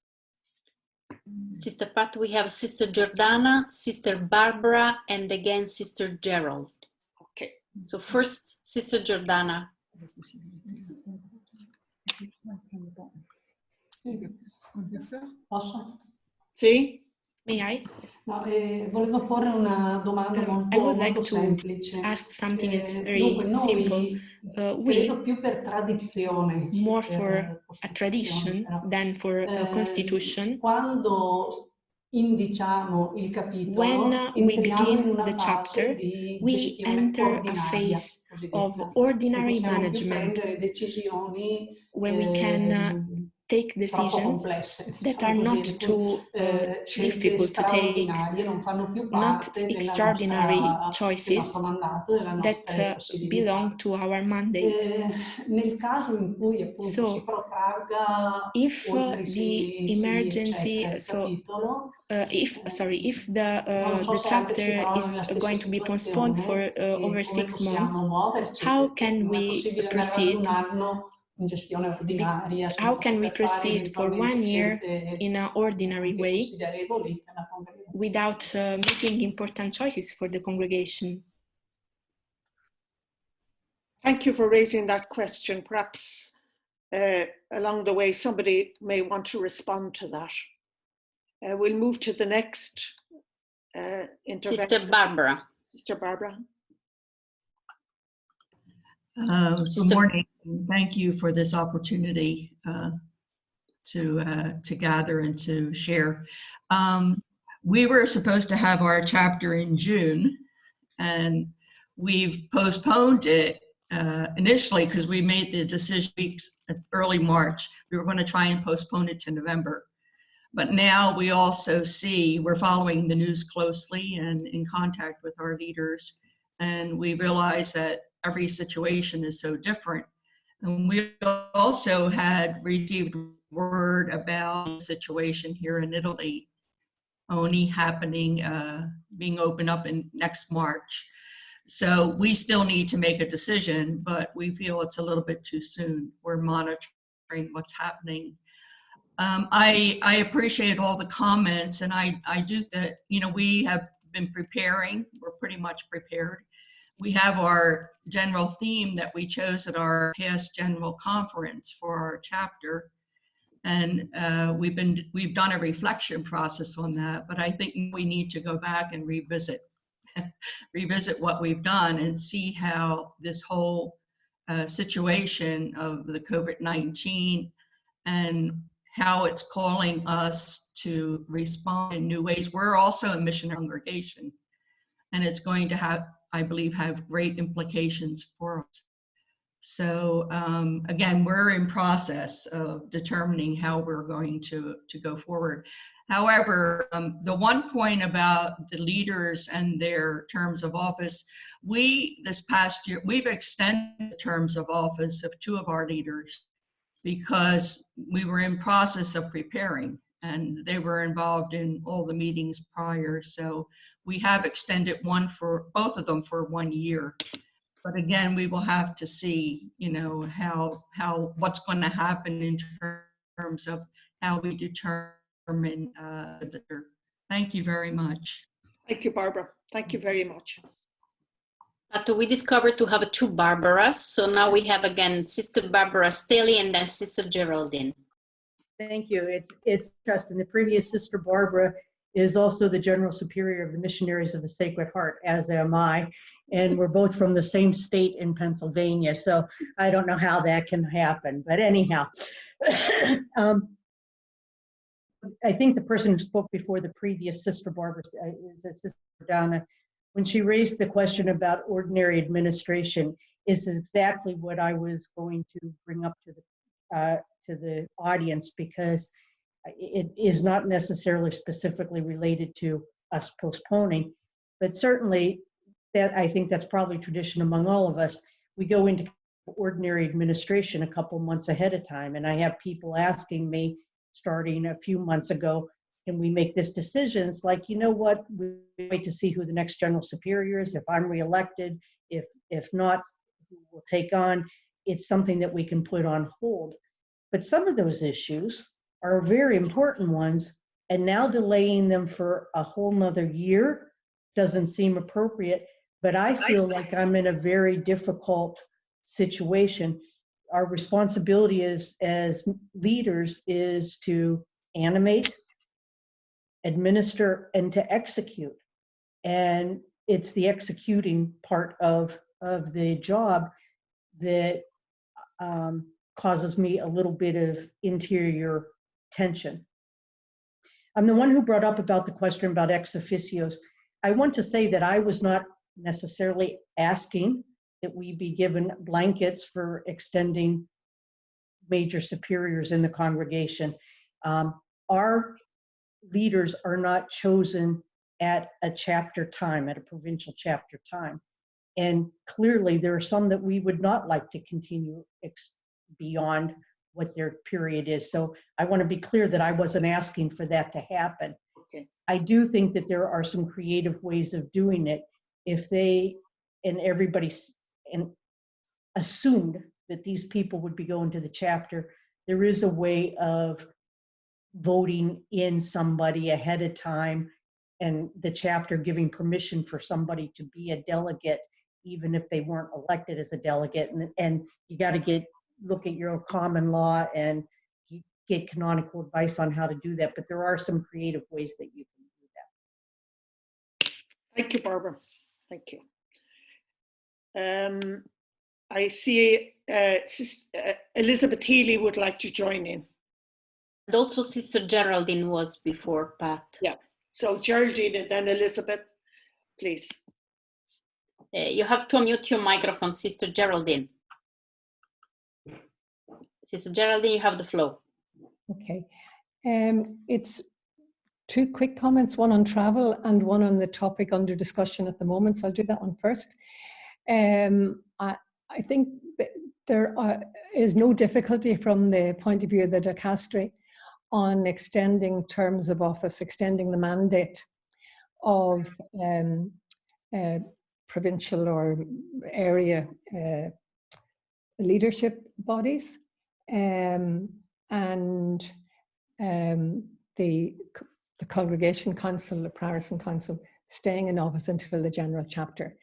Sister Pat, we have Sister Jordana, Sister Barbara, and again Sister Gerald. Okay. So first, Sister Jordana. Posso? Sì? May I? No, volevo porre una domanda I would like molto to semplice. ask something that's very Dunque, simple. credo più per tradizione, more che for a tradition però, than for a constitution. Quando indiciamo il capitolo, When we entriamo in begin una the fase chapter, di we gestione enter a ordinaria, phase cosiddetta. of ordinary Non possiamo più management, prendere decisioni when we can take troppo decisions complesse, that diciamo are così, not too scelte difficult to take, straordinarie, non fanno più not parte extraordinary del choices nostro mandato, delle nostre that possibilità. belong to our mandate. Nel caso in cui appunto si protragga oltre the sei emergency, eccetera, il capitolo, if the chapter is going to be postponed for over 6 months, how can we proceed? In gestione ordinaria, How can we proceed for 1 year in an ordinary way without making important choices for the congregation? Thank you for raising that question. Perhaps along the way, somebody may want to respond to that. We'll move to the next intervention. Sister Barbara. Sister Barbara. Good morning. Thank you for this opportunity to gather and to share. We were supposed to have our chapter in June, and we've postponed it initially because we made the decision early March. We were going to try and postpone it to November. But now we also see, we're following the news closely and in contact with our leaders, and we realize that every situation is so different. And we also had received word about the situation here in Italy only happening, being opened up in next March. So we still need to make a decision, but we feel it's a little bit too soon. We're monitoring what's happening. I appreciate all the comments, and I do that, you know, we have been preparing, we're pretty much prepared. We have our general theme that we chose at our past general conference for our chapter. And we've done a reflection process on that, but I think we need to go back and revisit what we've done and see how this whole situation of the COVID-19 and how it's calling us to respond in new ways. We're also a missionary congregation, and it's going to have, I believe, have great implications for us. So again, we're in process of determining how we're going to go forward. However, the one point about the leaders and their terms of office, this past year, we've extended the terms of office of 2 of our leaders because we were in process of preparing, and they were involved in all the meetings prior. So we have extended both of them for 1 year. But again, we will have to see, you know, what's going to happen in terms of how we determine. Thank you very much. Thank you, Barbara. Thank you very much. But we discovered to have 2 Barbaras. So now we have again Sister Barbara Staley and then Sister Geraldine. Thank you. It's interesting. The previous Sister Barbara is also the General Superior of the Missionaries of the Sacred Heart, as am I. And we're both from the same state in Pennsylvania. So I don't know how that can happen. But anyhow, I think the person who spoke before the previous Sister Barbara is Sister Donna. When she raised the question about ordinary administration, is exactly what I was going to bring up to the audience, because it is not necessarily specifically related to us postponing, but certainly I think that's probably tradition among all of us. We go into ordinary administration a couple months ahead of time, and I have people asking me, starting a few months ago, can we make this decision? It's like, you know what, we wait to see who the next General Superior is. If I'm reelected, if not, who will take on. It's something that we can put on hold. But some of those issues are very important ones, and now delaying them for a whole nother year doesn't seem appropriate. But I feel like I'm in a very difficult situation. Our responsibility as leaders is to animate, administer, and to execute. And it's the executing part of the job that causes me a little bit of interior tension. I'm the one who brought up about the question about ex officios. I want to say that I was not necessarily asking that we be given blankets for extending major superiors in the congregation. Our leaders are not chosen at a chapter time, at a provincial chapter time. And clearly there are some that we would not like to continue beyond what their period is. So I want to be clear that I wasn't asking for that to happen. Okay. I do think that there are some creative ways of doing it. If they and everybody assumed that these people would be going to the chapter, there is a way of voting in somebody ahead of time and the chapter giving permission for somebody to be a delegate, even if they weren't elected as a delegate. And you got to get look at your common law and get canonical advice on how to do that. But there are some creative ways that you can do that. Thank you, Barbara. Thank you. I see Elizabeth Healy would like to join in. And also Sister Geraldine was before Pat. Yeah, so Geraldine and then Elizabeth, please. You have to unmute your microphone, Sister Geraldine. Sister Geraldine, you have the floor. Okay. It's two quick comments, one on travel and one on the topic under discussion at the moment. So I'll do that one first. I think that there is no difficulty from the point of view of the dicastery on extending terms of office, extending the mandate of provincial or area leadership bodies, and the Congregation Council, the Protestant Council, staying in office until the General Chapter.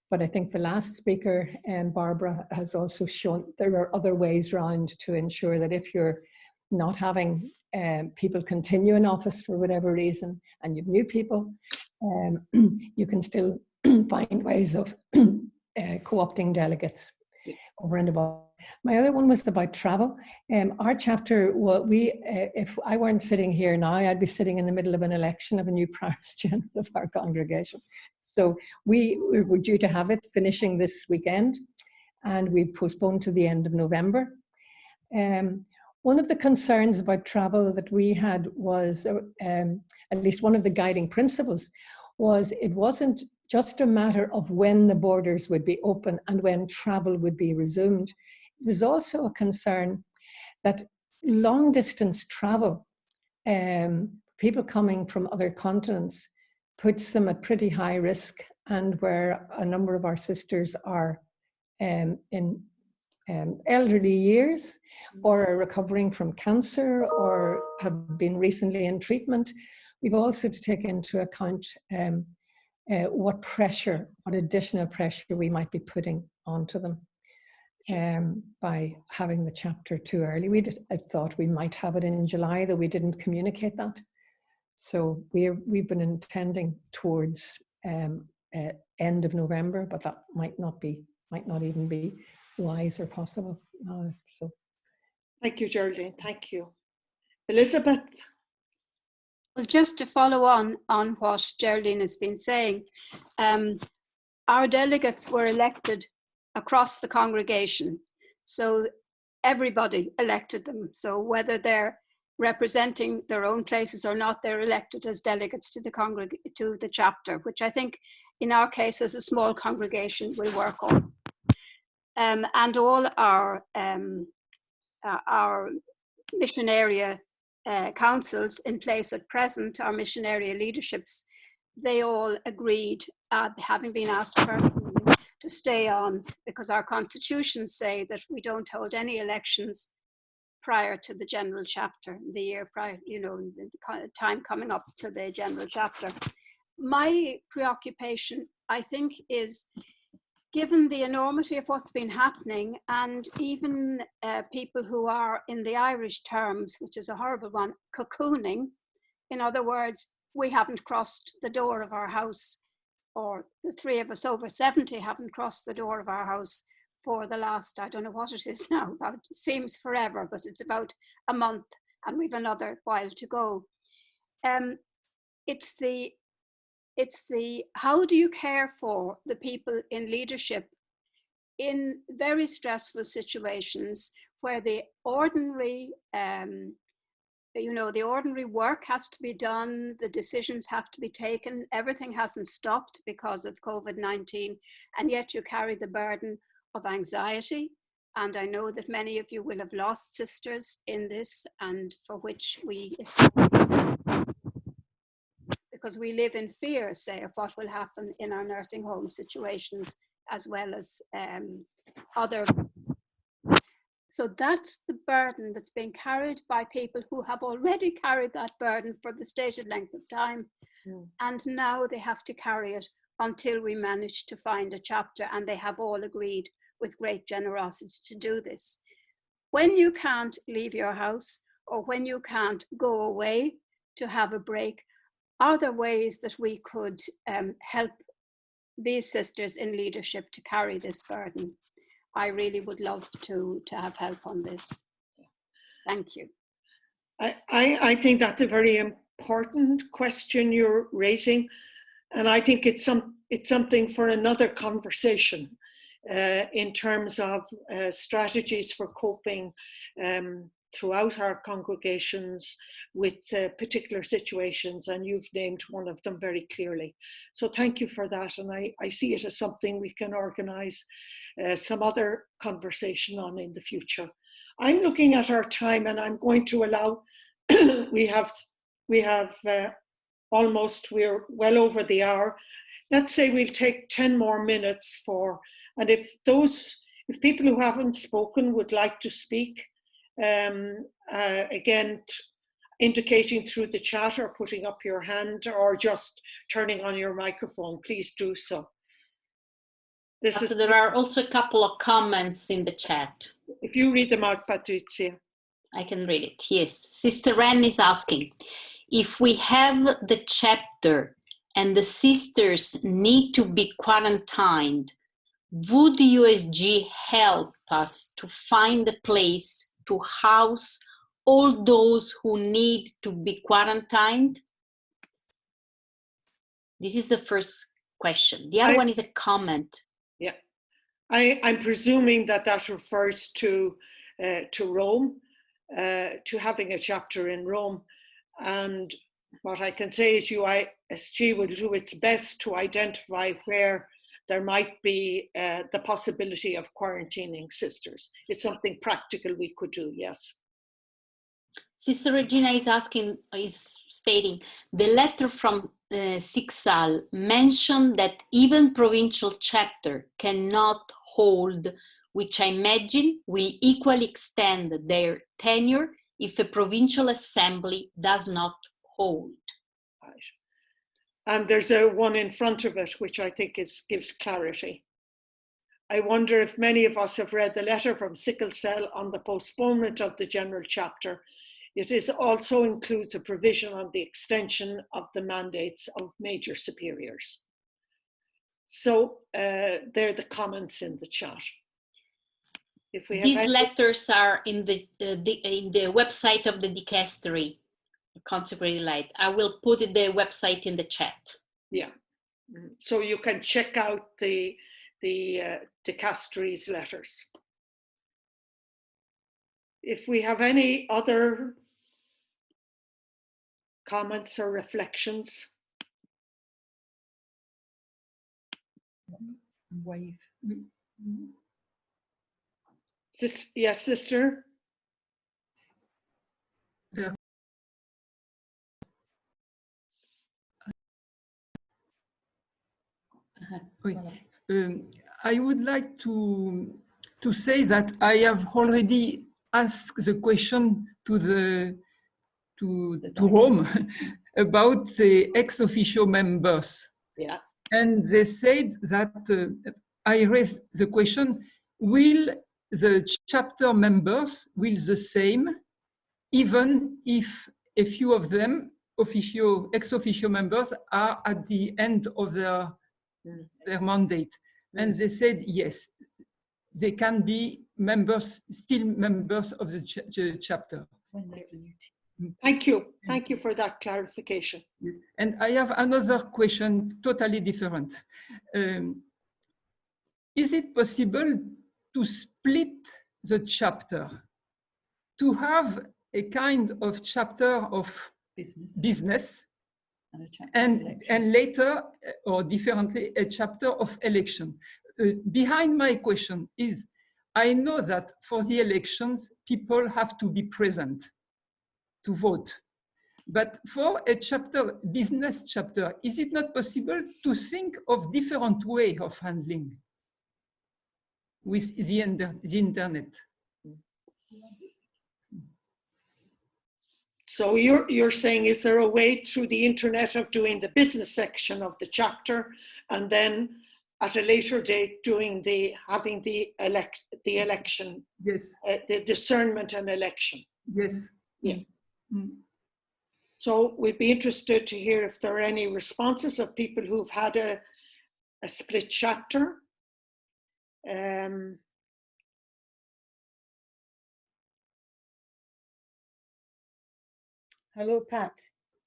But I think the last speaker, Barbara, has also shown there are other ways around to ensure that if you're not having people continue in office for whatever reason, and you've new people, you can still find ways of co-opting delegates over and above. My other one was about travel. Our chapter, well, if I weren't sitting here now, I'd be sitting in the middle of an election of a new Paris General of our congregation. So we were due to have it finishing this weekend, and we postponed to the end of November. One of the concerns about travel that we had was, at least one of the guiding principles, was it wasn't just a matter of when the borders would be open and when travel would be resumed. It was also a concern that long distance travel, people coming from other continents, puts them at pretty high risk, and where a number of our sisters are in elderly years or are recovering from cancer or have been recently in treatment. We've also to take into account what pressure, what additional pressure we might be putting onto them by having the chapter too early. I thought we might have it in July, though we didn't communicate that. So we've been intending towards end of November, but that might not even be wise or possible. So, thank you, Geraldine. Thank you, Elizabeth. Well, just to follow on what Geraldine has been saying, our delegates were elected across the congregation, so everybody elected them. So whether they're representing their own places or not, they're elected as delegates to the chapter, which I think in our case as a small congregation will work on. And all our mission area councils in place at present, our mission area leaderships, they all agreed, having been asked personally, to stay on, because our constitutions say that we don't hold any elections prior to the general chapter, the year prior, the time coming up to the general chapter. My preoccupation, I think, is given the enormity of what's been happening, and even people who are, in the Irish terms, which is a horrible one, cocooning. In other words, we haven't crossed the door of our house, or the three of us over 70 haven't crossed the door of our house for the last, I don't know what it is now, it seems forever, but it's about a month, and we've another while to go. It's the how do you care for the people in leadership in very stressful situations where the ordinary, the ordinary work has to be done, the decisions have to be taken, everything hasn't stopped because of COVID-19, and yet you carry the burden of anxiety. And I know that many of you will have lost sisters in this, and for which because we live in fear, say, of what will happen in our nursing home situations, as well as other. So that's the burden that's being carried by people who have already carried that burden for the stated length of time. And now they have to carry it until we manage to find a chapter, and they have all agreed with great generosity to do this. when you can't leave your house or when you can't go away to have a break, are there ways that we could help these sisters in leadership to carry this burden? I really would love to have help on this. Thank you. I think that's a very important question you're raising, and I think it's something for another conversation in terms of strategies for coping throughout our congregations with particular situations, and you've named one of them very clearly. So thank you for that, and I see it as something we can organise some other conversation on in the future. I'm looking at our time, and I'm going to allow, we're well over the hour. Let's say we'll take 10 more minutes and if people who haven't spoken would like to speak, again, indicating through the chat or putting up your hand or just turning on your microphone, please do so. There are also a couple of comments in the chat. If you read them out, Patricia. I can read it, yes. Sister Wren is asking, if we have the chapter and the sisters need to be quarantined, would USG help us to find a place to house all those who need to be quarantined? This is the first question. The other one is a comment. Yeah, I'm presuming that refers to Rome, to having a chapter in Rome. And what I can say is UISG will do its best to identify where there might be the possibility of quarantining sisters. It's something practical we could do, yes. Sister Regina is stating, the letter from Sixal mentioned that even provincial chapter cannot hold, which I imagine will equally extend their tenure if a provincial assembly does not hold. Right. And there's one in front of it, which I think gives clarity. I wonder if many of us have read the letter from Sickle Cell on the postponement of the general chapter. It also includes a provision on the extension of the mandates of major superiors. So they're the comments in the chat. If we have These letters are in the website of the dicastery, Consecrated Light. I will put the website in the chat. Yeah, so you can check out the dicastery's letters. If we have any other comments or reflections. Wave. Yes, sister. Yeah. I would like to say that I have already asked the question to Rome about the ex officio members. Yeah. And they said that I raised the question, will the chapter members the same, even if a few of them, ex officio members, are at the end of their mandate? And they said, yes, they can be still members of the chapter. Thank you. Thank you for that clarification. And I have another question, totally different. Is it possible to split the chapter, to have a kind of chapter of business and later, or differently, a chapter of election? Behind my question is, I know that for the elections, people have to be present to vote. But for a chapter, business chapter, is it not possible to think of different way of handling with the internet? So you're saying, is there a way through the internet of doing the business section of the chapter, and then at a later date having the the election. Yes. The discernment and election. Yes. Yeah. So we'd be interested to hear if there are any responses of people who've had a split chapter. Hello, Pat.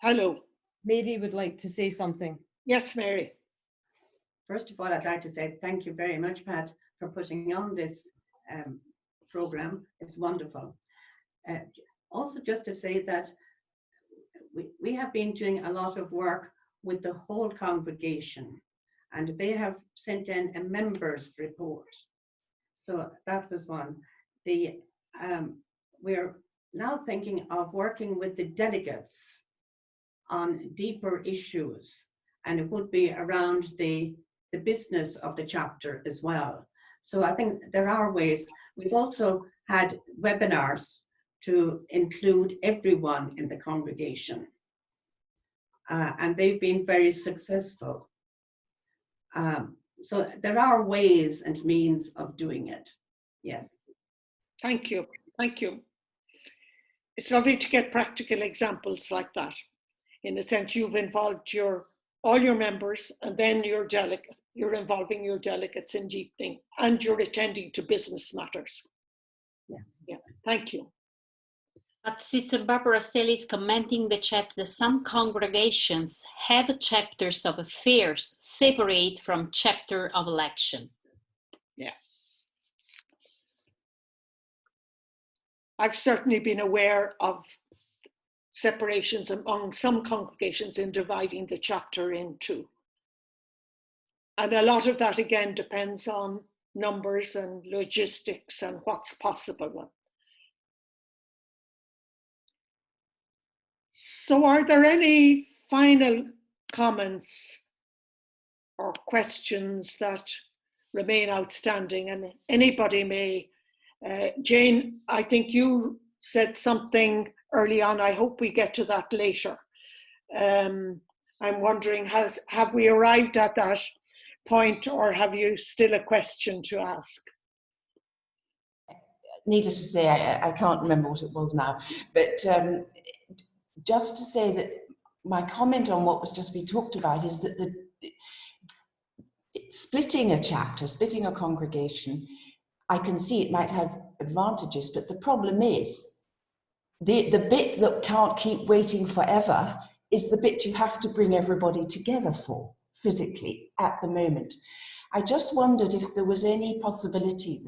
Hello. Mary would like to say something. Yes, Mary. First of all, I'd like to say thank you very much, Pat, for putting on this program. It's wonderful. Also, just to say that we have been doing a lot of work with the whole congregation, and they have sent in a members report. So that was one. We're now thinking of working with the delegates on deeper issues, and it would be around the business of the chapter as well. So I think there are ways. We've also had webinars to include everyone in the congregation, and they've been very successful. So there are ways and means of doing it. Yes. Thank you. Thank you. It's lovely to get practical examples like that. In a sense, you've involved all your members, and then you're involving your delegates in deepening, and you're attending to business matters. Yes. Yeah. Thank you. But Sister Barbara Stelly is commenting the chat that some congregations have chapters of affairs separate from chapter of election. Yeah. I've certainly been aware of separations among some congregations in dividing the chapter in two. And a lot of that again depends on numbers and logistics and what's possible. So are there any final comments or questions that remain outstanding? And anybody may, Jane, I think you said something early on. I hope we get to that later. I'm wondering, have we arrived at that point, or have you still a question to ask? Needless to say, I can't remember what it was now, but just to say that my comment on what was just being talked about is that splitting a chapter, splitting a congregation, I can see it might have advantages, but the problem is the bit that can't keep waiting forever is the bit you have to bring everybody together for physically at the moment. I just wondered if there was any possibility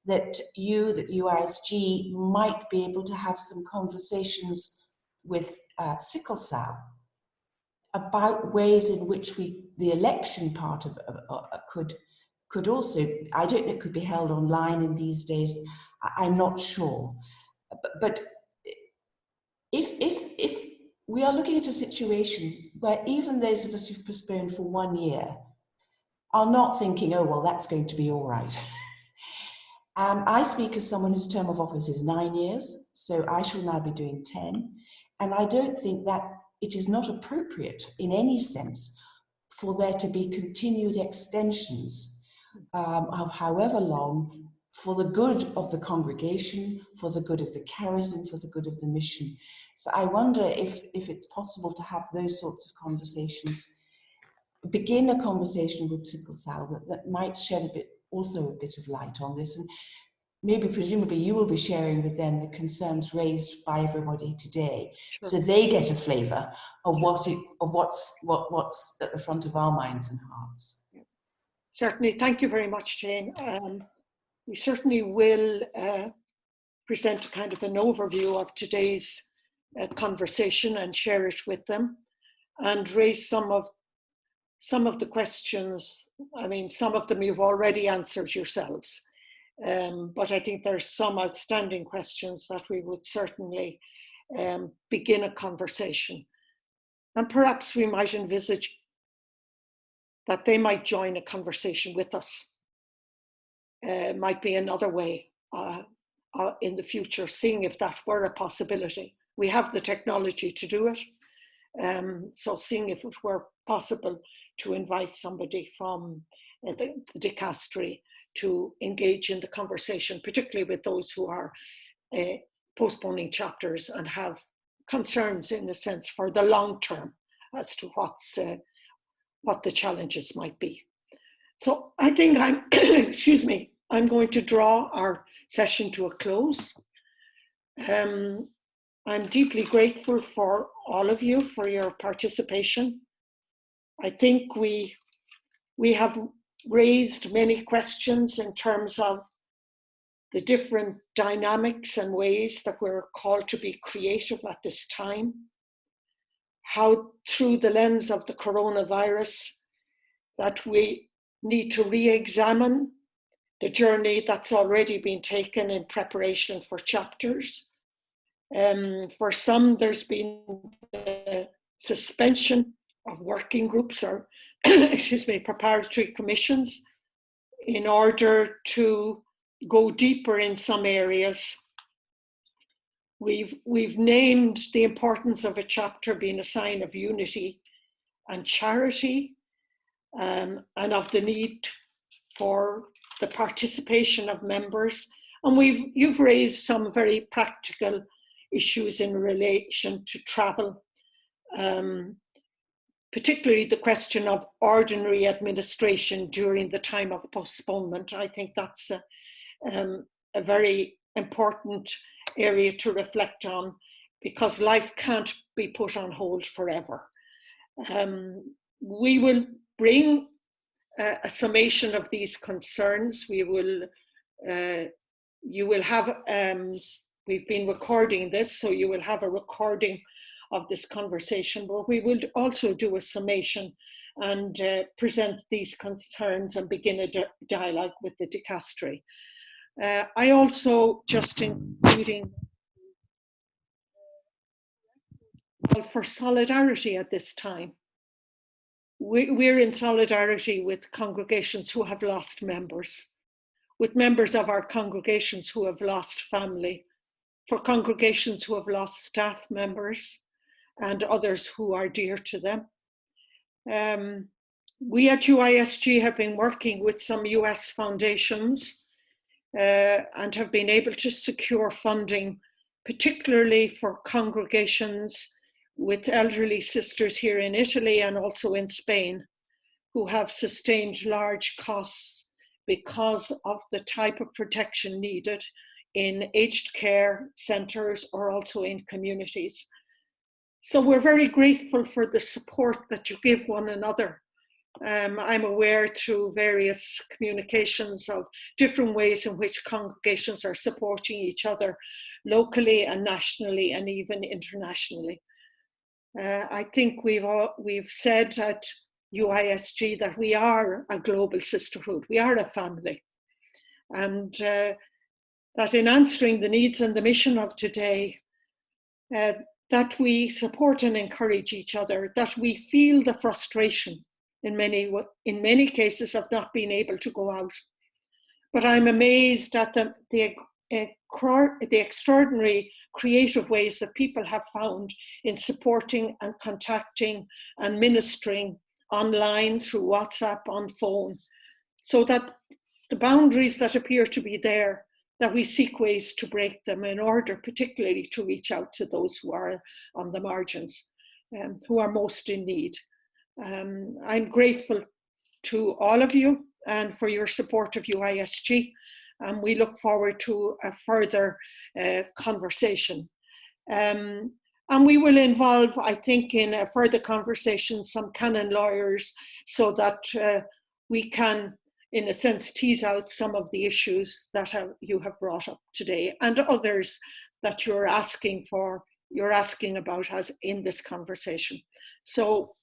that UISG might be able to have some conversations with sickle cell about ways in which the election part of could also, I don't know, it could be held online in these days. I'm not sure, but if we are looking at a situation where even those of us who've postponed for 1 year are not thinking, oh, well, that's going to be all right. I speak as someone whose term of office is 9 years, so I shall now be doing 10. And I don't think that it is not appropriate in any sense for there to be continued extensions of however long for the good of the congregation, for the good of the charism, for the good of the mission. So I wonder if it's possible to have those sorts of conversations, begin a conversation with sickle cell that might shed also a bit of light on this, and maybe presumably you will be sharing with them the concerns raised by everybody today, sure, so they get a flavour of what's at the front of our minds and hearts. Certainly, thank you very much, Jane. We certainly will present a kind of an overview of today's conversation and share it with them, and raise some of the questions. I mean, some of them you've already answered yourselves, but I think there's some outstanding questions that we would certainly begin a conversation. And perhaps we might envisage that they might join a conversation with us. Might be another way in the future, seeing if that were a possibility. We have the technology to do it. So seeing if it were possible to invite somebody from the dicastery to engage in the conversation, particularly with those who are postponing chapters and have concerns, in a sense, for the long term as to what the challenges might be. So I think I'm, excuse me, I'm going to draw our session to a close. I'm deeply grateful for all of you for your participation. I think we have raised many questions in terms of the different dynamics and ways that we're called to be creative at this time. How through the lens of the coronavirus that we need to re-examine the journey that's already been taken in preparation for chapters. For some, there's been the suspension of working groups or, excuse me, preparatory commissions in order to go deeper in some areas. We've named the importance of a chapter being a sign of unity and charity, and of the need for the participation of members. And you've raised some very practical issues in relation to travel, particularly the question of ordinary administration during the time of postponement. I think that's a very important area to reflect on, because life can't be put on hold forever. We will bring a summation of these concerns. We will, you will have, we've been recording this, so you will have a recording of this conversation, but we will also do a summation and present these concerns and begin a dialogue with the dicastery. I also, just including for solidarity at this time. We're in solidarity with congregations who have lost members, with members of our congregations who have lost family, for congregations who have lost staff members and others who are dear to them. We at UISG have been working with some US foundations and have been able to secure funding, particularly for congregations with elderly sisters here in Italy and also in Spain, who have sustained large costs because of the type of protection needed in aged care centres or also in communities. So we're very grateful for the support that you give one another. I'm aware through various communications of different ways in which congregations are supporting each other locally and nationally and even internationally. I think we've said at UISG that we are a global sisterhood, we are a family, and that in answering the needs and the mission of today, that we support and encourage each other, that we feel the frustration in many cases of not being able to go out. But I'm amazed at the extraordinary creative ways that people have found in supporting and contacting and ministering online through WhatsApp, on phone, so that the boundaries that appear to be there, that we seek ways to break them in order particularly to reach out to those who are on the margins, who are most in need. I'm grateful to all of you and for your support of UISG. We look forward to a further conversation. And we will involve, I think, in a further conversation, some canon lawyers so that we can, in a sense, tease out some of the issues that you have brought up today and others that you're asking about as in this conversation. So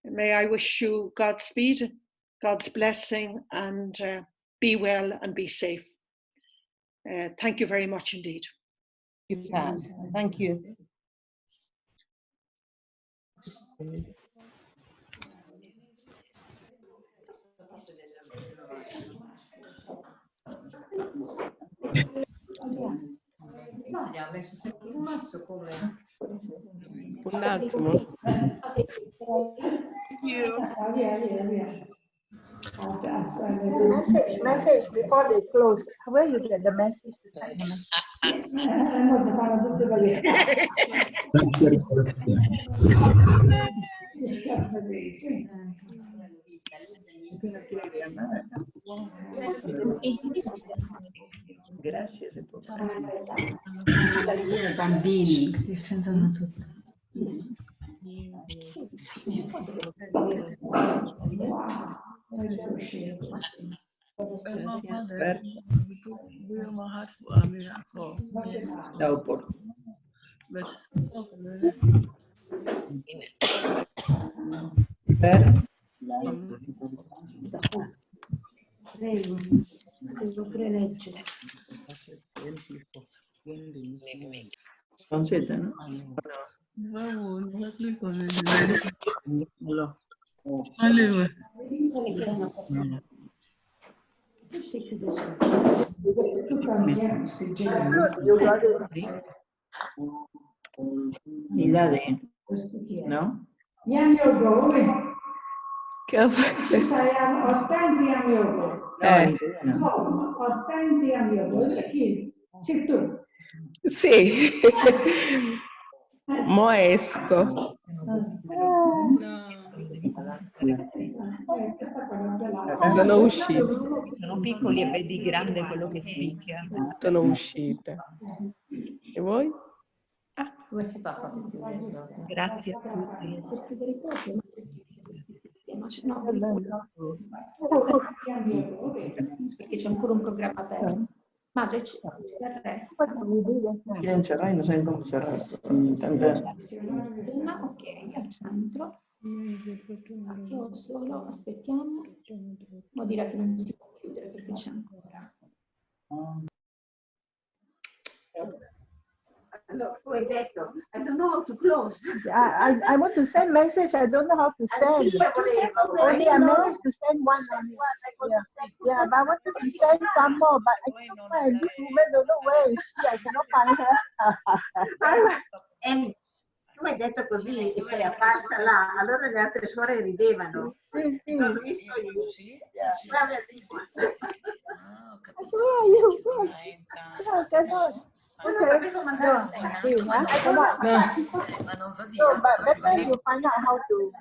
may I wish you Godspeed, God's blessing, and be well and be safe. Thank you very much indeed. Thank you, Pat. Thank you. Un attimo. Thank you. Message before they close. Where you get the message? Grazie. Bambini, ti sentono tutti. Prego, devo preleggere. Non siete, no? No? Sì, mo esco. Sono uscita. Sono piccoli e vedi grande quello che spicchia. Sono uscita. E voi? Come si fa per chiudere? Grazie a tutti. No, perché c'è ancora un programma aperto. Madre, il resto. Non ce l'hai, non sai come sarà. Ok, al centro. Io solo, aspettiamo. Ma dirà che non si può chiudere perché c'è ancora. I don't know how to close. I want to send message. I don't know how to send. Only I managed to send one. Yeah, but I wanted to send some more, but I can't find this woman. Don't know where is she. I cannot find her. Tu hai detto così e sei apparsa là, allora le altre suore ridevano. Sì. L'ho visto io. Ho capito. Ma non avevo mandato ma non va via. So, but better you find out how to